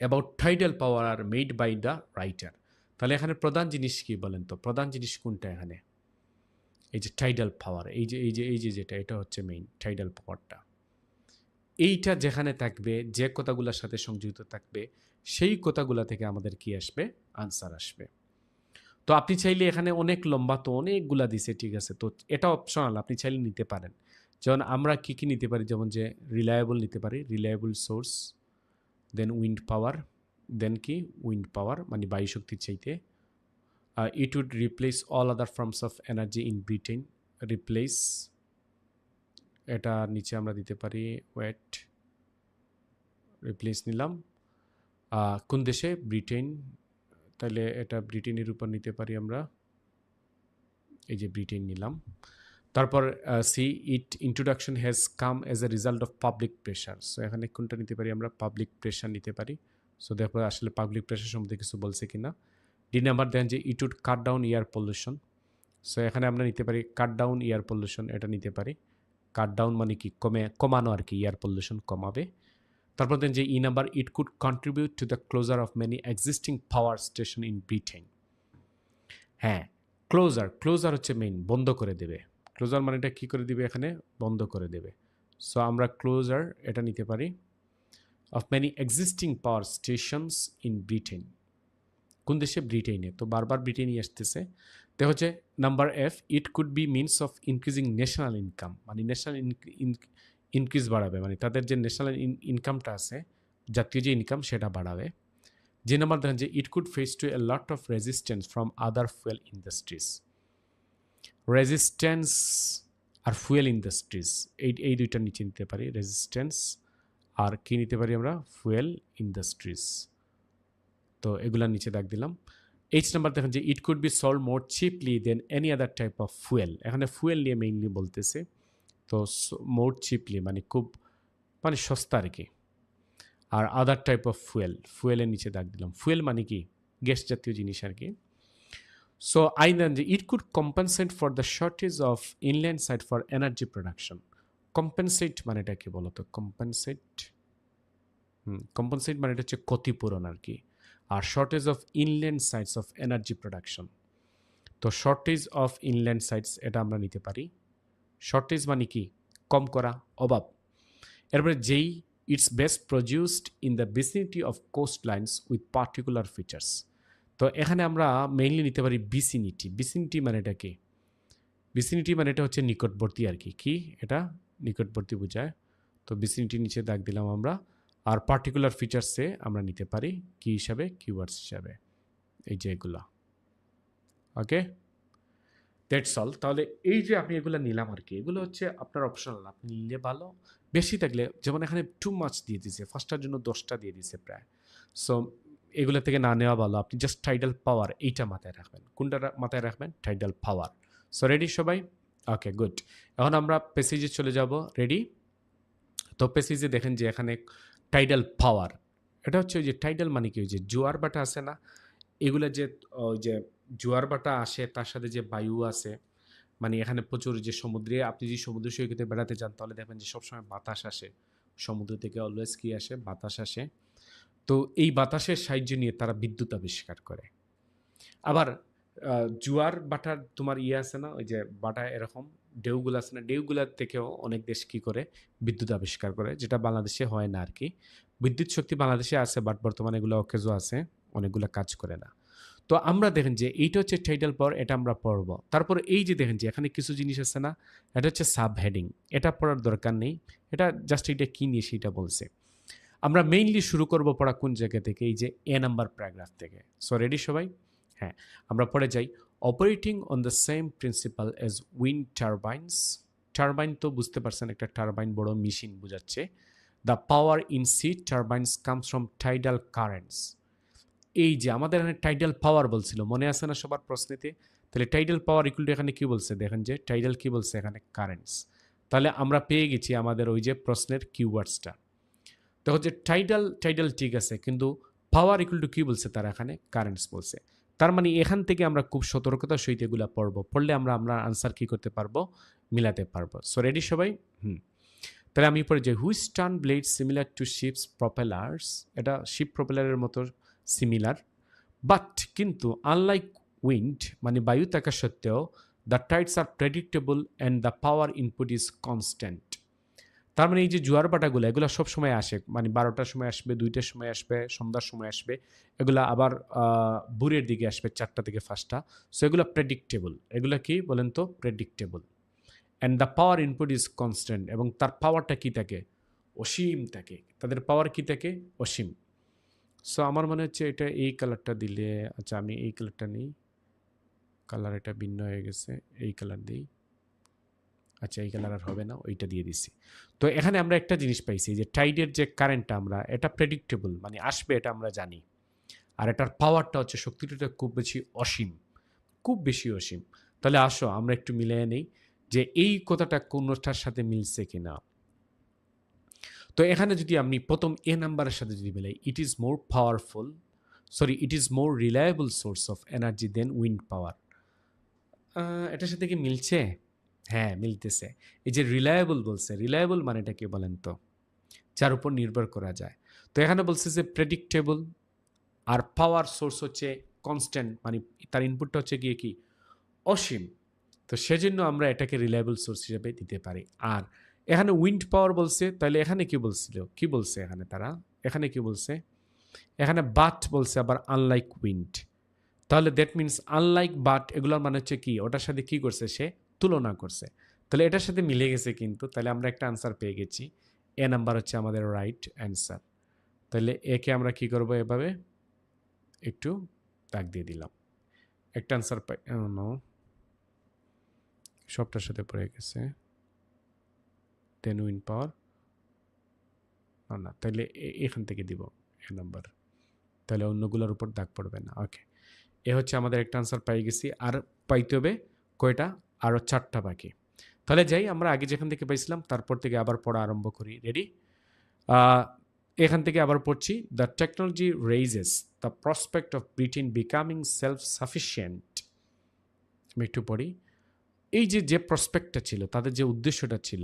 about tidal power are made by the writer? তাহলে এখানে প্রধান জিনিস কি বলেন তো? প্রধান জিনিস কোনটা এখানে? এই যে টাইডাল পাওয়ার, এই যে যেটা, এটা হচ্ছে মেইন টাইডাল পাওয়ারটা। এইটা যেখানে থাকবে, যে কথাগুলোর সাথে সংযুক্ত থাকবে, সেই কথাগুলো থেকে আমাদের কি আসবে? আনসার আসবে। তো আপনি চাইলে এখানে অনেক লম্বা তো অনেকগুলা দিছে, ঠিক আছে, তো এটা অপশনাল, আপনি চাইলে নিতে পারেন। যেমন আমরা কি কি নিতে পারি, যেমন যে রিলায়েবল নিতে পারি, reliable source, then wind power, then কি উইন্ড পাওয়ার মানে বায়ু শক্তির চাইতে। It would replace all other forms of energy in Britain, replace, এটা নিচে আমরা দিতে পারি ওয়েট, রিপ্লেস নিলাম কোন দেশে? ব্রিটেন, তাহলে এটা ব্রিটেনের উপর নিতে পারি আমরা, এই যে ব্রিটেন নিলাম। তারপর C it introduction has come as a result of public pressure, so এখানে কোনটা নিতে পারি আমরা? পাবলিক প্রেশার নিতে পারি। সো দেখো আসলে পাবলিক প্রেশার সম্বন্ধে কিছু বলছে কিনা। ডি নাম্বার দেন যে it would cut down air pollution, so এখানে আমরা নিতে পারি কাট ডাউন এয়ার পলিউশন, এটা নিতে পারি। কাট ডাউন মানে কি কমানো আর কি, এয়ার পলিউশন কমাবে। তারপর দেন যে E number, it could contribute to the closure of many existing power station in Britain. হ্যাঁ, ক্লোজার হচ্ছে মেইন, বন্ধ করে দেবে। ক্লোজার মানে এটা কী করে দিবে? এখানে বন্ধ করে দেবে। সো আমরা ক্লোজার এটা নিতে পারি, of many existing power stations in Britain. কোন দেশে? ব্রিটেনে। তো বারবার ব্রিটেনই আসতেছে। তো হচ্ছে number F, it could B means of increasing national income, মানে ন্যাশনাল ইনক্রিজ বাড়াবে, মানে তাদের যে ন্যাশনাল ইনকামটা আছে, জাতীয় যে ইনকাম, সেটা বাড়াবে। যে নাম্বার দেখেন যে it could face to a lot of resistance from other fuel industries. Resistance আর ফুয়েল ইন্ডাস্ট্রিজ, এই দুইটা নিচে নিতে পারি, রেজিস্ট্যান্স আর কি নিতে পারি আমরা? Fuel industries. তো এগুলা নিচে দাগ দিলাম। এইচ নাম্বার দেখেন যে it could be sold more cheaply than any other type of fuel, এখানে ফুয়েল নিয়ে মেইনলি বলতেছে। তো মোর চিপলি মানে খুব, মানে সস্তা আর কি। আর আদার টাইপ অফ ফুয়েলের নিচে দাগ দিলাম। ফুয়েল মানে কি? গ্যাস জাতীয় জিনিস আর কি। সো আই দেন যে it could compensate for the shortage of inland side for energy production. Compensate মানে এটা কি বলতো? কম্পেনসেট মানে এটা হচ্ছে ক্ষতিপূরণ আর কি। আর shortage of inland sites of energy production, তো শর্টেজ অফ ইনল্যান্ড সাইটস এটা আমরা নিতে পারি। শর্টেজ মানে কি? কম করা, অভাব। এরপরে যেই it's best produced in the vicinity of coast lines with particular features. তো এখানে আমরা মেইনলি নিতে পারি ভিসিনিটি। ভিসিনিটি মানে এটা কি? ভিসিনিটি মানে এটা হচ্ছে নিকটবর্তী আর কি। কি এটা? নিকটবর্তী বোঝায়। তো ভিসিনিটি নিচে দাগ দিলাম আমরা। আর পার্টিকুলার ফিচার্সে আমরা নিতে পারি কি হিসাবে? কিওয়ার্ডস হিসাবে, এই যে এগুলা। ওকে, দ্যাটস অল। তাহলে এই যে আপনি এগুলো নিলাম আর কি, এগুলো হচ্ছে আপনার অপশনাল, আপনি নিলে ভালো। বেশি থাকলে, যেমন এখানে টু মাচ দিয়ে দিছে, ফার্স্টটার জন্য 10টা দিয়ে দিছে প্রায়। সো এগুলো থেকে না নেওয়া ভালো। আপনি জাস্ট টাইডাল পাওয়ার এইটা মাথায় রাখবেন। কোনটা মাথায় রাখবেন? টাইডাল পাওয়ার। সো রেডি সবাই? ওকে, গুড। এখন আমরা প্যাসেজে চলে যাব। রেডি? তো প্যাসেজে দেখেন যে এখানে টাইডাল পাওয়ার, এটা হচ্ছে ওই যে টাইডাল মানে কি? ওই যে জোয়ার বাটা আছে না, এগুলো যে ওই যে জোয়ার বাটা আসে, তার সাথে যে বায়ু আছে, মানে এখানে প্রচুর যে সমুদ্রে, আপনি যদি সমুদ্র সৈকতে বেড়াতে যান তাহলে দেখবেন যে সবসময় বাতাস আসে, সমুদ্র থেকে অলওয়েজ কি আসে? বাতাস আসে। তো এই বাতাসের সাহায্য নিয়ে তারা বিদ্যুৎ আবিষ্কার করে। আবার জোয়ার বাটার তোমার ইয়ে আছে না, ওই যে বাটা এরকম ঢেউগুলো আছে না, ঢেউগুলার থেকেও অনেক দেশ কি করে? বিদ্যুৎ আবিষ্কার করে, যেটা বাংলাদেশে হয় না আর কি। বিদ্যুৎ শক্তি বাংলাদেশে আছে, বাট বর্তমানে এগুলো অকেজো আছে, অনেকগুলো কাজ করে না। তো আমরা দেখেন যে এইটা হচ্ছে টাইটেল পাওয়ার, এটা আমরা পড়ব। তারপর এই যে দেখেন যে এখানে কিছু জিনিস আছে না, এটা হচ্ছে সাব হেডিং, এটা পড়ার দরকার নেই। এটা জাস্ট এটা কি নিয়ে সেটা বলছে। আমরা মেইনলি শুরু করব পড়া কোন জায়গা থেকে? এই যে এ নাম্বার প্যারাগ্রাফ থেকে। সো রেডি সবাই? হ্যাঁ, আমরা পড়ে যাই। Operating on the same principle as wind turbines. Turbine তো বুঝতে পারছেন, একটা টারবাইন বড় মেশিন বোঝাচ্ছে। The power in sea turbines comes from tidal currents. এই যে আমাদের এখানে টাইডাল পাওয়ার বলছিল, মনে আছে না সবার প্রশ্নেতে? তাহলে টাইডাল পাওয়ার ইকুয়াল টু এখানে কি বলছে? দেখেন যে টাইডাল কি বলছে এখানে? কারেন্টস। তাহলে আমরা পেয়ে গেছি আমাদের ওই যে প্রশ্নের কিওয়ার্ডসটা। তো হচ্ছে টাইডাল ঠিক আছে, কিন্তু পাওয়ার ইকুয়াল টু কি বলছে? তারা এখানে কারেন্টস বলছে। তার মানে এখান থেকে আমরা খুব সতর্কতার সহিত এগুলো পড়বো, পড়লে আমরা আনসার কি করতে পারবো? মিলাতে পারবো। সো রেডি সবাই? তাহলে আমি পরে যাই। Which turn blade similar to ships propellers. এটা শিপ প্রপেলারের মতো সিমিলার, বাট কিন্তু আনলাইক উইন্ড মানে বায়ু থাকা সত্ত্বেও the tides are predictable and the power input is constant. তার মানে এই যে জোয়ার বাটাগুলো এগুলো সব সময় আসে, মানে 12টার সময় আসবে, 2টার সময় আসবে, সন্ধ্যার সময় আসবে, এগুলো আবার ভোরের দিকে আসবে 4টা থেকে 5টা। সো এগুলো প্রেডিক্টেবল। এগুলো কি বলেন তো? Predictable. And the power input is constant, এবং তার পাওয়ারটা কি থাকে? অসীম থাকে। তাদের পাওয়ার কি থাকে? অসীম। সো আমার মনে হচ্ছে এটা এই কালারটা দিলে, আচ্ছা আমি এই কালারটা নিই, কালার এটা ভিন্ন হয়ে গেছে, এই কালার দিই। আচ্ছা এই কালার আর হবে না, ওইটা দিয়ে দিছি। তো এখানে আমরা একটা জিনিস পাইছি যে টাইডের যে কারেন্টটা আমরা, এটা প্রেডিক্টেবল, মানে আসবে এটা আমরা জানি। আর এটার পাওয়ারটা হচ্ছে, শক্তিটা খুব বেশি অসীম, খুব বেশি অসীম। তাহলে আসো আমরা একটু মিলিয়ে নেই যে এই কথাটা কোনটার সাথে মিলছে কিনা। তো এখানে যদি আপনি প্রথম এ নাম্বারের সাথে যদি মিলাই, it is more powerful, sorry it is more reliable source of energy than wind power, এটার সাথে কি মিলছে? হ্যাঁ মিলতেছে। এই যে রিলায়েবল বলছে, রিলায়েবল মানেটা কি বলেন তো? যার উপর নির্ভর করা যায়। তো এখানে বলছে যে প্রেডিক্টেবল, আর পাওয়ার সোর্স হচ্ছে কনস্ট্যান্ট, মানে তার ইনপুটটা হচ্ছে গিয়ে কি? অসীম। তো সেজন্য আমরা এটাকে রিলায়েবল সোর্স হিসেবে দিতে পারি। আর এখানে উইন্ড পাওয়ার বলছে, তাহলে এখানে কি বলছিল, কি বলছে এখানে তারা? এখানে কি বলছে? এখানে বাট বলছে আবার আনলাইক উইন্ড। তাহলে দ্যাট মিনস আনলাইক বাট এগুলোর মানে হচ্ছে কি? ওটার সাথে কি করছে সে? তুলনা করছে। তাহলে এটার সাথে মিলে গেছে কিন্তু। তাহলে আমরা একটা আনসার পেয়ে গেছি। এ নাম্বার হচ্ছে আমাদের রাইট অ্যান্সার। তাহলে একে আমরা কি করব? এভাবে একটু দাগ দিয়ে দিলাম। একটা আনসার পাই, নো সবটার সাথে পড়ে গেছে। দেন উইন পাওয়ার, না তাহলে এখান থেকে দিব এ নাম্বার, তাহলে অন্যগুলোর উপর দাগ পড়বে না। ওকে, এ হচ্ছে আমাদের একটা আনসার পাই গেছি। আর পাইতে হবে কয়টা? আরও 4টা বাকি। তাহলে যাই আমরা আগে যেখান থেকে পাইছিলাম তারপর থেকে আবার পড়া আরম্ভ করি। রেডি? এখান থেকে আবার পড়ছি। The technology raises the prospect of Britain becoming self sufficient. আমি একটু পড়ি। এই যে প্রসপেক্টটা ছিল, তাদের যে উদ্দেশ্যটা ছিল,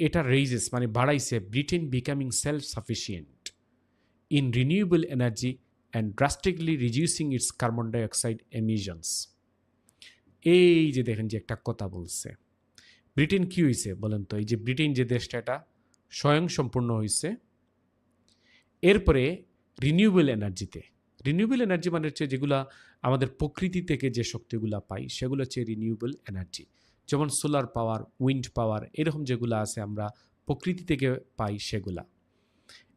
এটা রেইজেস মানে বাড়াইছে, Britain becoming self sufficient in renewable energy and drastically reducing its carbon dioxide emissions. এই যে দেখেন যে একটা কথা বলছে, ব্রিটেন কি হয়েছে বলেন তো? এই যে ব্রিটেন যে দেশটা, এটা স্বয়ং সম্পূর্ণ হয়েছে। এরপরে রিনিউয়েবল এনার্জিতে, রিনিউয়েবল এনার্জি মানে হচ্ছে যেগুলা আমাদের প্রকৃতি থেকে যে শক্তিগুলা পাই সেগুলো হচ্ছে রিনিউয়েবল এনার্জি, যেমন সোলার পাওয়ার, উইন্ড পাওয়ার, এরকম যেগুলো আছে আমরা প্রকৃতি থেকে পাই সেগুলা।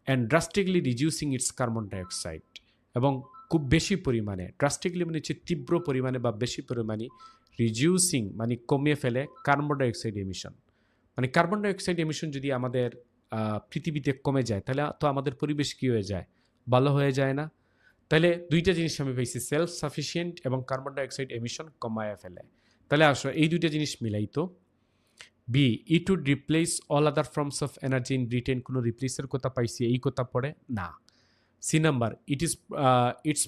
And drastically reducing its carbon dioxide, এবং খুব বেশি পরিমাণে, ড্রাস্টিকলি মানে হচ্ছে তীব্র পরিমাণে বা বেশি পরিমাণে, রিডিউসিং মানে কমিয়ে ফেলে কার্বন ডাইঅক্সাইড এমিশন। মানে কার্বন ডাইঅক্সাইড এমিশন যদি আমাদের পৃথিবীতে কমে যায় তাহলে তো আমাদের পরিবেশ কী হয়ে যায়? ভালো হয়ে যায় না? তাহলে দুইটা জিনিস আমি পেয়েছি, সেলফ সাফিসিয়েন্ট এবং কার্বন ডাইঅক্সাইড এমিশন কমায় ফেলে। তাহলে আসো এই দুইটা জিনিস মিলাই তো। B, it would replace all other forms of energy in Britain. কোনো রিপ্লেসের কথা পাইছি এই কথা পড়ে না। C number, its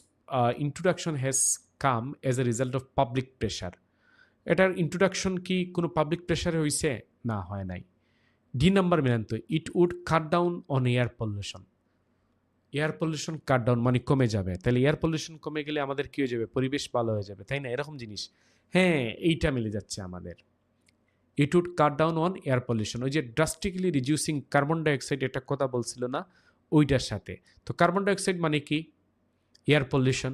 introduction has come as a result of public pressure. এটার ইন্ট্রোডাকশন কি কোনো পাবলিক প্রেশারে হয়েছে? না, হয় নাই। ডি নাম্বার মিলান তো, it would cut down on air pollution. Air pollution cut down মানে কমে যাবে। তাহলে এয়ার পলিউশন কমে গেলে আমাদের কী হয়ে যাবে? পরিবেশ ভালো হয়ে যাবে, তাই না? এরকম জিনিস। হ্যাঁ, এইটা মিলে যাচ্ছে আমাদের। It would cut down on air pollution, ওই যে ড্রাস্টিকলি রিডিউসিং কার্বন ডাইঅক্সাইড একটা কথা বলছিল না, ওইটার সাথে। তো কার্বন ডাইঅক্সাইড মানে কি? Air pollution.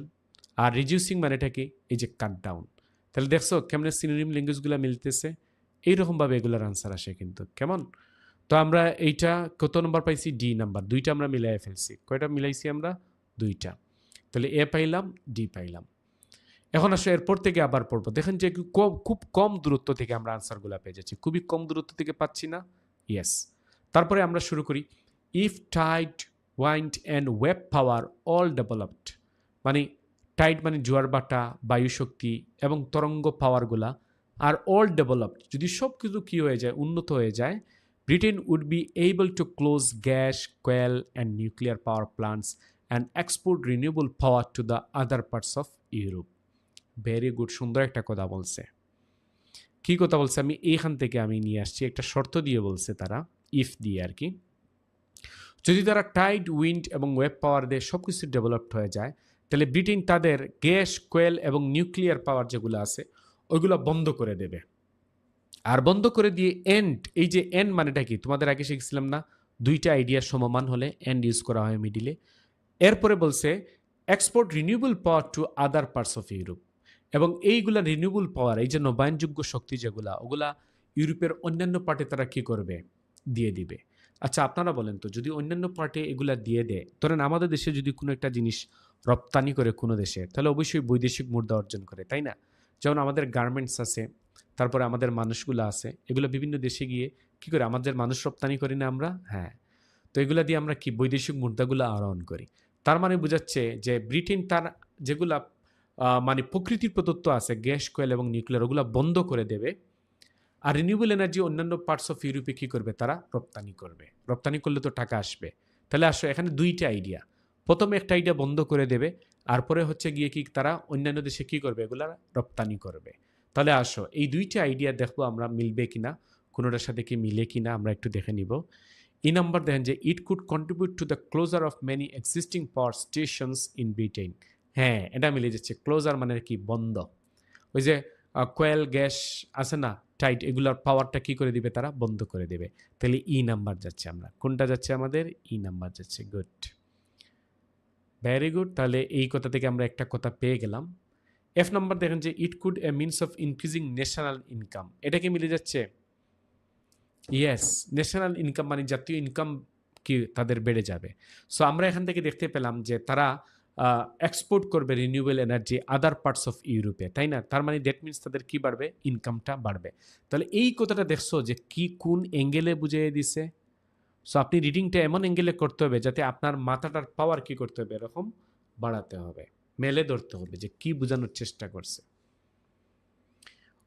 আর রিডিউসিং মানেটা কি? এই যে কাট ডাউন। তাহলে দেখছো কেমন সিনোনিম ল্যাঙ্গুয়েজগুলো মিলতেছে? এইরকমভাবে এগুলোর আনসার আসে কিন্তু। কেমন? তো আমরা এইটা কত নম্বর পাইছি? D number. দুইটা আমরা মিলাই ফেলছি। কয়টা মিলাইছি আমরা? দুইটা। তাহলে এ পাইলাম, ডি পাইলাম। এখন আসো এরপর থেকে আবার পড়বো। দেখেন যে খুব কম দূরত্ব থেকে আমরা আনসারগুলো পেয়ে যাচ্ছি। খুবই কম দূরত্ব থেকে পাচ্ছি না? ইয়েস। তারপরে আমরা শুরু করি। If tide, wind and wave power all developed, মানে টাইড মানে জোয়ার বাটা, বায়ুশক্তি এবং তরঙ্গ পাওয়ারগুলা আর অল ডেভেলপড, যদি সব কিছু কী হয়ে যায়? উন্নত হয়ে যায়। Britain would be able to close gas, coal and nuclear power plants and export renewable power to the other parts of Europe. Very good, সুন্দর একটা কথা বলছে। কি কথা বলছে? আমি এইখান থেকে আমি নিয়ে আসছি, একটা শর্ত দিয়ে বলছে তারা, ইফ দিয়ে আর কি। যদি তারা টাইড, উইন্ড এবং ওয়েব পাওয়ার দিয়ে সব কিছু ডেভেলপড হয়ে যায়, তাহলে ব্রিটেন তাদের গ্যাস, কোয়েল এবং নিউক্লিয়ার পাওয়ার যেগুলো আছে ওইগুলো বন্ধ করে দেবে। আর বন্ধ করে দিয়ে এন্ড, এই যে এন্ড মানেটা কি তোমাদের আগে শিখছিলাম না, দুইটা আইডিয়া সমমান হলে এন্ড ইউজ করা হয় মিডিলে। এরপরে বলছে export renewable power to other parts of Europe, এবং এইগুলা রিনিউয়েবল পাওয়ার, এই যে নবায়নযোগ্য শক্তি যেগুলা, ওগুলা ইউরোপের অন্যান্য পার্টে তারা কি করবে, দিয়ে দিবে। আচ্ছা আপনারা বলেন তো, যদি অন্যান্য পার্টে এগুলা দিয়ে দেয়, ধরেন আমাদের দেশে যদি কোনো একটা জিনিস রপ্তানি করে কোনো দেশে, তাহলে অবশ্যই বৈদেশিক মুদ্রা অর্জন করে, তাই না? যেমন আমাদের গার্মেন্টস আছে, তারপরে আমাদের মানুষগুলো আছে, এগুলো বিভিন্ন দেশে গিয়ে কি করে, আমাদের মানুষ রপ্তানি করি না আমরা? হ্যাঁ। তো এগুলা দিয়ে আমরা কি বৈদেশিক মুদ্রাগুলো আহরণ করি। তার মানে বোঝাচ্ছে যে ব্রিটেন তার যেগুলা মানে প্রকৃতির প্রদত্ত আছে, গ্যাস, কয়েল এবং নিউক্লিয়ার, ওগুলো বন্ধ করে দেবে। আর রিনিউয়েবল এনার্জি অন্যান্য পার্টস অফ ইউরোপে কি করবে, তারা রপ্তানি করবে। রপ্তানি করলে তো টাকা আসবে। তাহলে আসো এখানে দুইটা আইডিয়া, প্রথমে একটা আইডিয়া বন্ধ করে দেবে, আর পরে হচ্ছে গিয়ে কি তারা অন্যান্য দেশে কি করবে, এগুলা রপ্তানি করবে। তাহলে আসো এই দুইটা আইডিয়া দেখবো আমরা মিলবে কিনা, কোনোটার সাথে কি মিলে কিনা আমরা একটু দেখে নিব। এই নাম্বার দেখেন যে it could contribute to the closure of many existing power stations in Britain. হ্যাঁ, এটা মিলে যাচ্ছে। ক্লোজার মানে কি, বন্ধ। ওই যে কোয়েল গ্যাস আছে না, টাইট, এগুলার পাওয়ারটা কি করে দিবে, তারা বন্ধ করে দেবে। তাহলে ই নাম্বার যাচ্ছে, আমরা কোনটা যাচ্ছে, আমাদের ই নাম্বার যাচ্ছে। Good, very good. তাহলে এই কথা থেকে আমরা একটা কথা পেয়ে গেলাম। এফ নাম্বার দেখেন যে it could a means of increasing national income. এটা কি মিলে যাচ্ছে? ইয়েস, ন্যাশনাল ইনকাম মানে জাতীয় ইনকাম কি তাদের বেড়ে যাবে। সো আমরা এখান থেকে দেখতে পেলাম যে তারা এক্সপোর্ট করবে renewable energy other parts of ইউরোপে, তাই না? তার মানে দ্যাট মিনস তাদের কি বাড়বে, ইনকামটা বাড়বে। তাহলে এই কথাটা দেখছো যে কি কোন অ্যাঙ্গেলে বুঝিয়ে দিছে। সো আপনি রিডিংটা এমন অ্যাঙ্গেলে করতে হবে যাতে আপনার মাথাটার পাওয়ার কি করতে হবে, এরকম বাড়াতে হবে, মেলে ধরতে হবে যে কি বোঝানোর চেষ্টা করছে।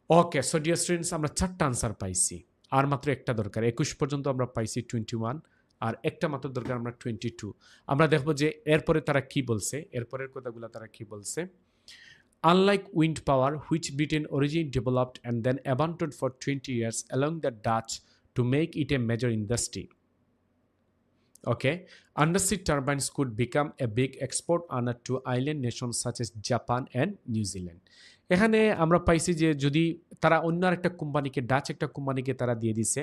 ওকে, সো ডিয়ার স্টুডেন্টস, আমরা 4টা আনসার পাইছি, আর মাত্র একটা দরকার। 21 পর্যন্ত আমরা পাইছি 21, আর একটা মাত্র দরকার আমরা 22। আমরা দেখব যে এরপরে তারা কি বলছে, এরপরের কথাগুলো তারা কি বলছে। Unlike wind power, which Britain originally developed and then abandoned for 20 years, allowing the Dutch to make it a major industry. Okay, undersea turbines could become a big export earner to island nations such as Japan and New Zealand. এখানে আমরা পাইছি যে যদি তারা অন্য একটা কোম্পানিকে, Dutch একটা কোম্পানিকে তারা দিয়ে দিছে,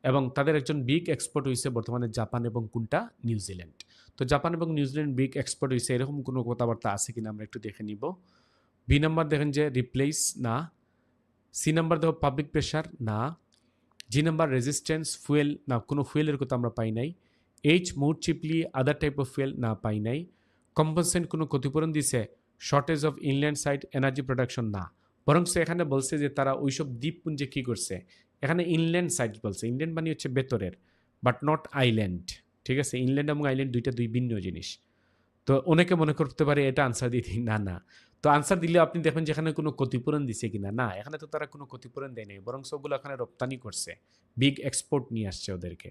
এবং তাদের একজন বিগ এক্সপোর্ট হয়েছে বর্তমানে জাপান এবং কোনটা, নিউজিল্যান্ড। তো জাপান এবং নিউজিল্যান্ড বিগ এক্সপোর্ট হয়েছে, এরকম কোনো কথাবার্তা আছে কিনা আমরা একটু দেখে নিব। বি নাম্বার দেখেন যে রিপ্লেস, না। সি নাম্বার দেখো পাবলিক প্রেশার, না। জি নাম্বার রেজিস্ট্যান্স, ফুয়েল, না, কোনো ফুয়েলের কথা আমরা পাই নাই। H more cheaply other type of fuel, না, পাই নাই। কম্পেনসেন্ট, কোনো ক্ষতিপূরণ দিছে। Shortage of inland side energy production, না। বরং এখানে বলছে যে তারা ওইসব দ্বীপপুঞ্জে কি করছে, এখানে ইনল্যান্ড সাইড বলছে। ইনল্যান্ড মানে হচ্ছে ভেতরের, বাট নট আইল্যান্ড। ঠিক আছে, ইনল্যান্ড এবং আইল্যান্ড দুই ভিন্ন জিনিস। তো অনেকে মনে করতে পারে এটা আনসার দিতে, না না। তো আনসার দিলে আপনি দেখবেন যে এখানে কোনো ক্ষতিপূরণ দিছে কিনা, না, এখানে তো তারা কোনো ক্ষতিপূরণ দেয় নাই, বরং সবগুলো এখানে রপ্তানি করছে, বিগ এক্সপোর্ট নিয়ে আসছে ওদেরকে।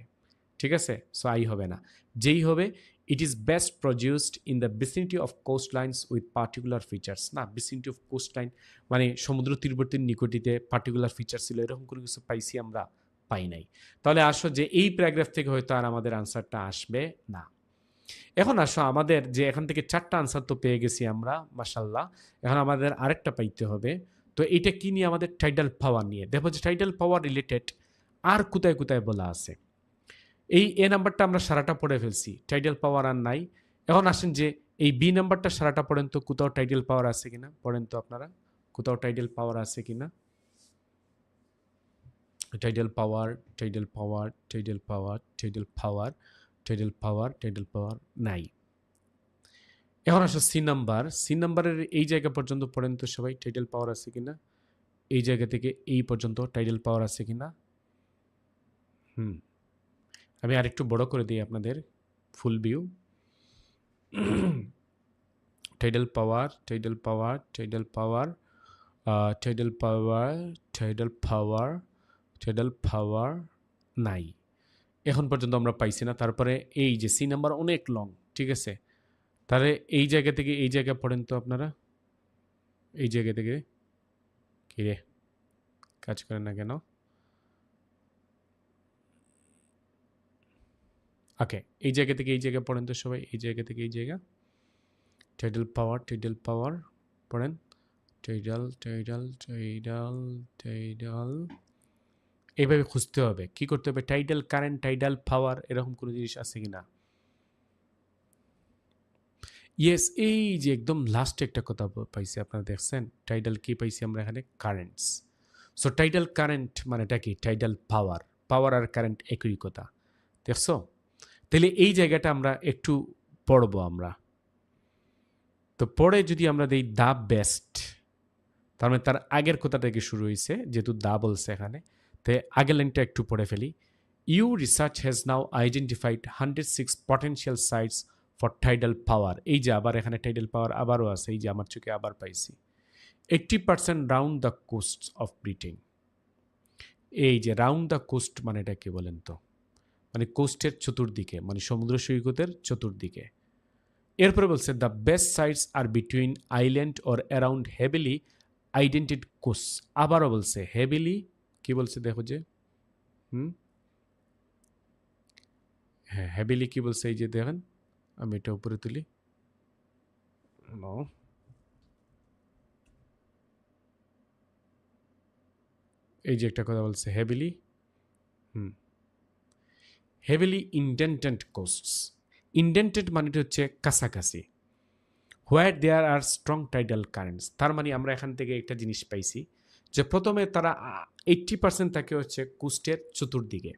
ঠিক আছে, সো আই হবে না, যেই হবে it is best produced in the vicinity of coast lines with particular features. না, ভিসিনিটি অফ কোস্ট লাইন মানে সমুদ্র তীরবর্তীর নিকটিতে পার্টিকুলার ফিচার ছিল, এরকম কোনো কিছু পাইছি আমরা, পাই নাই। তাহলে আসো যে এই প্যারাগ্রাফ থেকে হয়তো আর আমাদের আনসারটা আসবে না। এখন আসো আমাদের যে এখান থেকে 4টা আনসার তো পেয়ে গেছি আমরা, মাশাল্লাহ। এখন আমাদের আরেকটা পাইতে হবে। তো এটা কি নিয়ে, আমাদের টাইডাল পাওয়ার নিয়ে। দেখো যে টাইডাল পাওয়ার রিলেটেড আর কোথায় কোথায় বলা আছে। এই এ নাম্বারটা আমরা সারাটা পড়ে ফেলছি, টাইডাল পাওয়ার আর নাই। এখন আসেন যে এই বি নাম্বারটা সারাটা পড়েন তো, কোথাও টাইডাল পাওয়ার আছে কিনা পড়েন তো আপনারা, কোথাও টাইডাল পাওয়ার আছে কিনা। টাইডাল পাওয়ার, টাইডাল পাওয়ার, টাইডাল পাওয়ার, টাইডাল পাওয়ার, টাইডাল পাওয়ার, টাইডাল পাওয়ার নাই। এখন আসো সি নাম্বার, সি নাম্বারের এই জায়গা পর্যন্ত পড়েন তো সবাই, টাইডাল পাওয়ার আছে কিনা। এই জায়গা থেকে এই পর্যন্ত টাইডাল পাওয়ার আছে কিনা। আমি আরেকটু বড় করে দিই আপনাদের ফুল ভিউ। টাইডাল পাওয়ার, টাইডাল পাওয়ার, টাইডাল পাওয়ার, টাইডাল পাওয়ার, টাইডাল পাওয়ার, টাইডাল পাওয়ার নাই, এখন পর্যন্ত আমরা পাইছি না। তারপরে এই যে সি নাম্বার অনেক লং, ঠিক আছে। তাহলে এই জায়গা থেকে এই জায়গা পড়েন তো আপনারা, এই জায়গা থেকে, কি রে কাজ করে না কেন। ওকে, এই জায়গা থেকে এই জায়গা পড়েন তো সবাই, এই জায়গা থেকে এই জায়গা। টাইডাল পাওয়ার, টাইডাল পাওয়ার পড়েন, টাইডাল এইভাবে খুঁজতে হবে। কি করতে হবে? টাইডাল কারেন্ট, টাইডাল পাওয়ার এরকম কোনো জিনিস আছে কিনা। ইয়েস, এই যে একদম লাস্টে একটা কথা পাইছি, আপনারা দেখছেন টাইডাল কি পাইছি আমরা এখানে? কারেন্টস। সো টাইডাল কারেন্ট মানেটা কি? টাইডাল পাওয়ার। পাওয়ার আর কারেন্ট একই কথা, দেখছো? তাহলে এই জায়গাটা আমরা একটু পড়বো আমরা। তো পরে যদি আমরা দেই দ্য বেস্ট, তার মানে তার আগের কথা থেকে শুরু হয়েছে, যেহেতু দা বলছে এখানে, তো আগের লাইনটা একটু পড়ে ফেলি। EU research has now identified 106 potential sites for tidal power. এই যে আবার এখানে টাইডাল পাওয়ার আবারও আছে, এই যে আমার চোখে আবার পাইছি। 80% round the coast of Britain. এই যে রাউন্ড দ্য কোস্ট মানে এটা কি বলেন তো? মানে কোস্টের চতুর্দিকে, মানে সমুদ্র সৈকতের চতুর্দিকে। এরপরে বলছে the best sites are between island or around heavily indented coast. আবারও বলছে হেভিলি, কি বলছে দেখো যে, হ্যাঁ হেভিলি কি বলছে, এই যে দেখেন, আমি এটা উপরে তুলি। এই যে একটা কথা বলছে heavily, heavily indented costs. Indented মানেটা হচ্ছে কাছাকাছি। হোয়ার দেয়ার আর স্ট্রং টাইডাল কারেন্টস। তার মানে আমরা এখান থেকে একটা জিনিস পাইছি যে প্রথমে তারা 80% থাকে হচ্ছে কোস্টের চতুর্দিকে,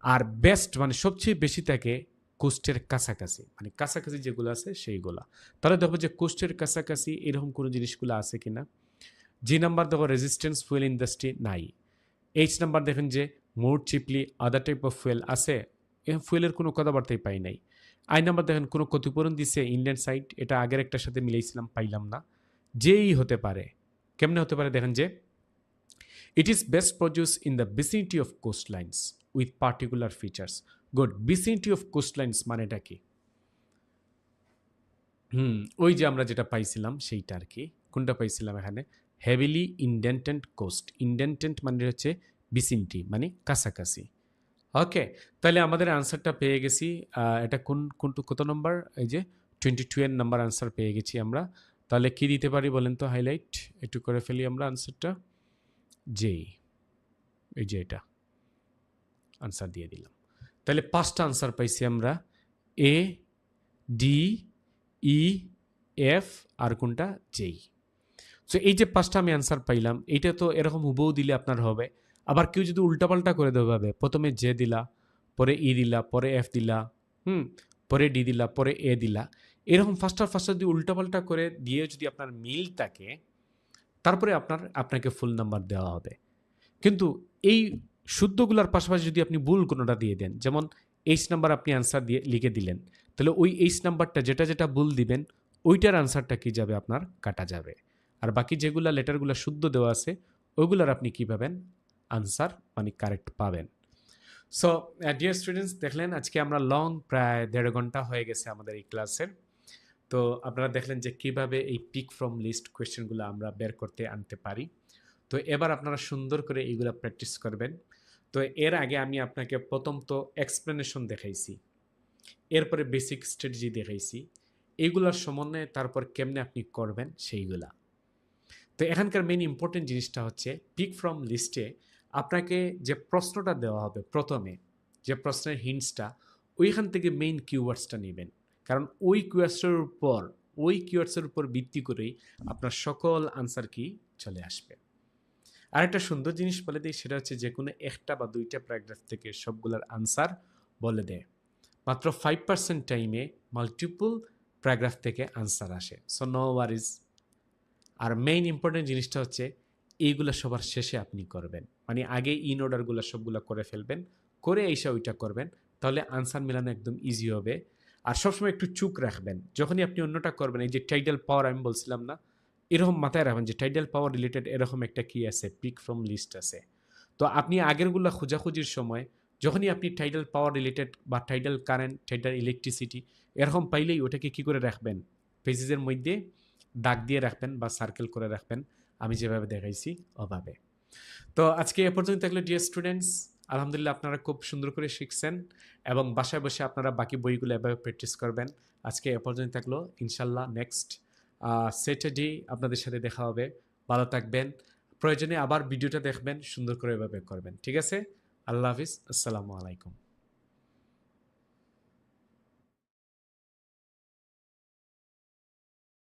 আর বেস্ট মানে সবচেয়ে বেশি থাকে কোস্টের কাছাকাছি, মানে কাছাকাছি যেগুলো আছে সেইগুলা। তাহলে দেখো যে কোস্টের কাছাকাছি এরকম কোনো জিনিসগুলো আছে কিনা। জি নাম্বার দেখো রেজিস্ট্যান্স ফুয়েল ইন্ডাস্ট্রি নাই। এইচ নাম্বার দেখেন যে মোর cheaply other type of fuel আছে, ফুয়েলের কোনো কথাবার্তাই পাই নাই। আই নাম্বার দেখেন কোনো ক্ষতিপূরণ দিছে ইন্ডিয়ান সাইড, এটা আগের একটার সাথে মিলাইছিলাম, পাইলাম না। যেই হতে পারে, কেমনে হতে পারে দেখেন যে it is best produce in the vicinity of coast lines with particular features. Good, vicinity of coast lines মানেটা কি? ওই যে আমরা যেটা পাইছিলাম সেইটা আর কি। কোনটা পাইছিলাম এখানে? Heavily indented coast. ইনডেন্টেড মানে হচ্ছে ভিসিনিটি, মানে কাছাকাছি। ওকে, তাহলে আমাদের আনসারটা পেয়ে গেছি। এটা কত নম্বর? এই যে 22 এর নাম্বার আনসার পেয়ে গেছি আমরা। তাহলে কি দিতে পারি বলেন তো? হাইলাইট একটু করে ফেলি আমরা আনসারটা। যেই এই যে এটা আনসার দিয়ে দিলাম। তাহলে 5টা আনসার পাইছি আমরা, এ, ডি, ই, এফ আর কোনটা? যেই। সো এই যে 5টা আমি আনসার পাইলাম, এইটা তো এরকম হুবহু দিলে আপনার হবে। আবার কেউ যদি উল্টাপাল্টা করে দেবে ভাবে, প্রথমে জে দিলা, পরে ই দিলা, পরে এফ দিলা, পরে ডি দিলা, পরে এ দিলা, এরকম ফার্স্টার যদি উল্টাপাল্টা করে দিয়ে যদি আপনার মিল থাকে, তারপরে আপনাকে ফুল নাম্বার দেওয়া হবে। কিন্তু এই শুদ্ধগুলার পাশাপাশি যদি আপনি ভুল কোনোটা দিয়ে দেন, যেমন এইচ নাম্বার আপনি আনসার দিয়ে লিখে দিলেন, তাহলে ওই এইচ নাম্বারটা যেটা যেটা ভুল দিবেন ওইটার আনসারটা কি যাবে? আপনার কাটা যাবে। আর বাকি যেগুলা লেটারগুলো শুদ্ধ দেওয়া আছে ওইগুলার আপনি কী পাবেন? আনসার মানে কারেক্ট পাবেন। সো ডিয়ার স্টুডেন্টস, দেখলেন আজকে আমরা লং প্রায় 1.5 ঘন্টা হয়ে গেছে আমাদের এই ক্লাসের। তো আপনারা দেখলেন যে কিভাবে এই পিক ফ্রম লিস্ট কোয়েশ্চেনগুলো আমরা বের করতে আনতে পারি। তো এবার আপনারা সুন্দর করে এইগুলো প্র্যাকটিস করবেন। তো এর আগে আমি আপনাকে প্রথম তো এক্সপ্লেনেশন দেখাইছি, এরপরে বেসিক স্ট্র্যাটেজি দেখাইছি, এইগুলোর সমন্বয়ে তারপর কেমনে আপনি করবেন সেইগুলা। তো এখানকার মেইন ইম্পর্টেন্ট জিনিসটা হচ্ছে পিক ফ্রম লিস্টে আপনাকে যে প্রশ্নটা দেওয়া হবে, প্রথমে যে প্রশ্নের হিন্টসটা, ওইখান থেকে মেইন কিওয়ার্ডসটা নেবেন। কারণ ওই কিওয়ার্ডসের উপর ভিত্তি করেই আপনার সকল আনসার কি চলে আসবে। আর একটা সুন্দর জিনিস বলে দিই, সেটা হচ্ছে যে কোনো একটা বা দুইটা প্যারাগ্রাফ থেকে সবগুলোর আনসার বলে দেয়। মাত্র 5% টাইমে মাল্টিপল প্যারাগ্রাফ থেকে আনসার আসে। So no worries. আর মেইন ইম্পর্টেন্ট জিনিসটা হচ্ছে এইগুলো সবার শেষে আপনি করবেন, মানে আগে ইন অর্ডারগুলো সবগুলো করে ফেলবেন, করে এসে ওইটা করবেন, তাহলে আনসার মেলানো একদম ইজি হবে। আর সবসময় একটু চুক রাখবেন যখনই আপনি অন্যটা করবেন। এই যে টাইটেল পাওয়ার আমি বলছিলাম না, এরকম মাথায় রাখবেন যে টাইটেল পাওয়ার রিলেটেড এরকম একটা কি আছে, পিক ফ্রম লিস্ট আছে। তো আপনি আগেরগুলো খোঁজাখুঁজির সময় যখনই আপনি টাইটেল পাওয়ার রিলেটেড বা টাইটেল কারেন্ট, টাইটেল ইলেকট্রিসিটি এরকম পাইলেই ওটাকে কি করে রাখবেন? পেজেসের মধ্যে দাগ দিয়ে রাখবেন বা সার্কেল করে রাখবেন, আমি যেভাবে দেখাইছি ওভাবে। তো আজকে এ পর্যন্ত থাকলে ডিয়ার স্টুডেন্টস, আলহামদুলিল্লাহ আপনারা খুব সুন্দর করে শিখছেন এবং বাসায় বসে আপনারা বাকি বইগুলো এভাবে প্র্যাকটিস করবেন। আজকে এ পর্যন্ত থাকলো, ইনশাল্লাহ নেক্সট স্যাটারডে আপনাদের সাথে দেখা হবে। ভালো থাকবেন। প্রয়োজনে আবার ভিডিওটা দেখবেন, সুন্দর করে এভাবে করবেন। ঠিক আছে? আল্লাহ হাফিজ। আসসালামু আলাইকুম।